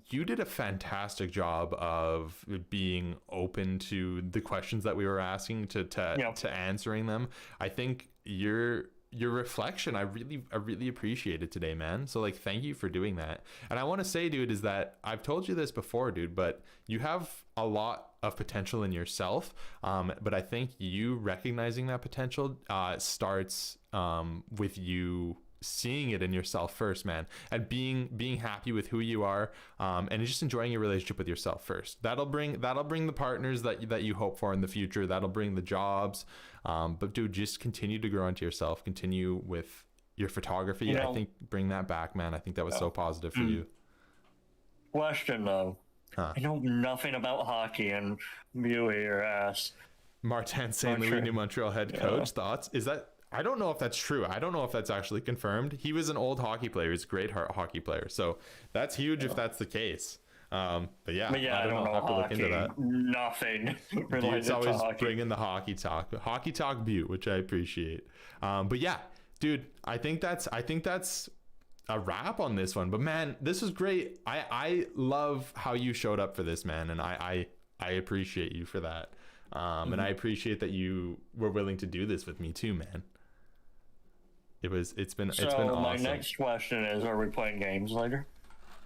You did a fantastic job of being open to the questions that we were asking to answering them. I think your reflection, I really appreciate it today, man. So like, thank you for doing that. And I want to say, dude, is that I've told you this before, dude, but you have a lot of potential in yourself. But I think you recognizing that potential starts with you seeing it in yourself first, man, and being happy with who you are, and just enjoying your relationship with yourself first. That'll bring the partners that you hope for in the future. That'll bring the jobs. But dude, just continue to grow into yourself. Continue with your photography. I think bring that back, man. I think that was so positive for you. Question though. I know nothing about hockey, and you here asked Martin St. Louis, New Montreal head coach. Thoughts? Is that? I don't know if that's true. I don't know if that's actually confirmed. He was an old hockey player. He's a great hockey player. So that's huge if that's the case. But yeah, I don't know. I'll have to look into that. Nothing related It's always to hockey. bringing the hockey talk Butte, which I appreciate. But yeah, dude, I think that's a wrap on this one. But man, this was great. I love how you showed up for this, man, and I appreciate you for that. And I appreciate that you were willing to do this with me too, man. It's been awesome. My next question is, are we playing games later?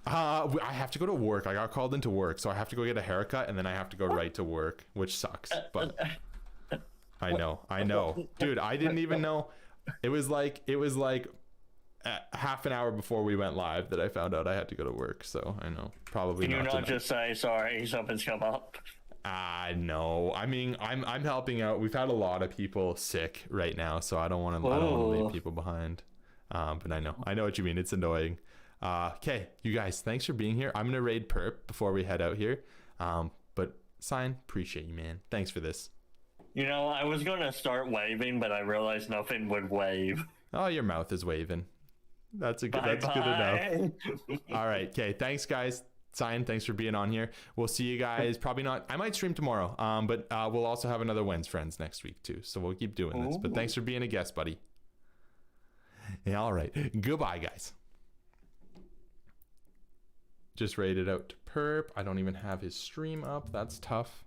I have to go to work. I got called into work, so I have to go get a haircut, and then I have to go right to work, which sucks. But I know, dude. I didn't even know. It was like half an hour before we went live that I found out I had to go to work. So I know, probably. Can you not just say sorry? Something's come up. No. I mean, I'm helping out. We've had a lot of people sick right now, so I don't want to leave people behind. But I know what you mean. It's annoying. Okay, you guys, thanks for being here. I'm gonna raid Perp before we head out here. But Sign, appreciate you, man. Thanks for this. You know, I was gonna start waving, but I realized nothing would wave. Oh, your mouth is waving. That's good enough. All right. Okay. Thanks, guys. Sign, thanks for being on here. We'll see you guys. Probably not. I might stream tomorrow. But we'll also have another When's Friends next week too. So we'll keep doing this. But thanks for being a guest, buddy. Yeah, all right. Goodbye, guys. Just rated out to Perp. I don't even have his stream up. That's tough.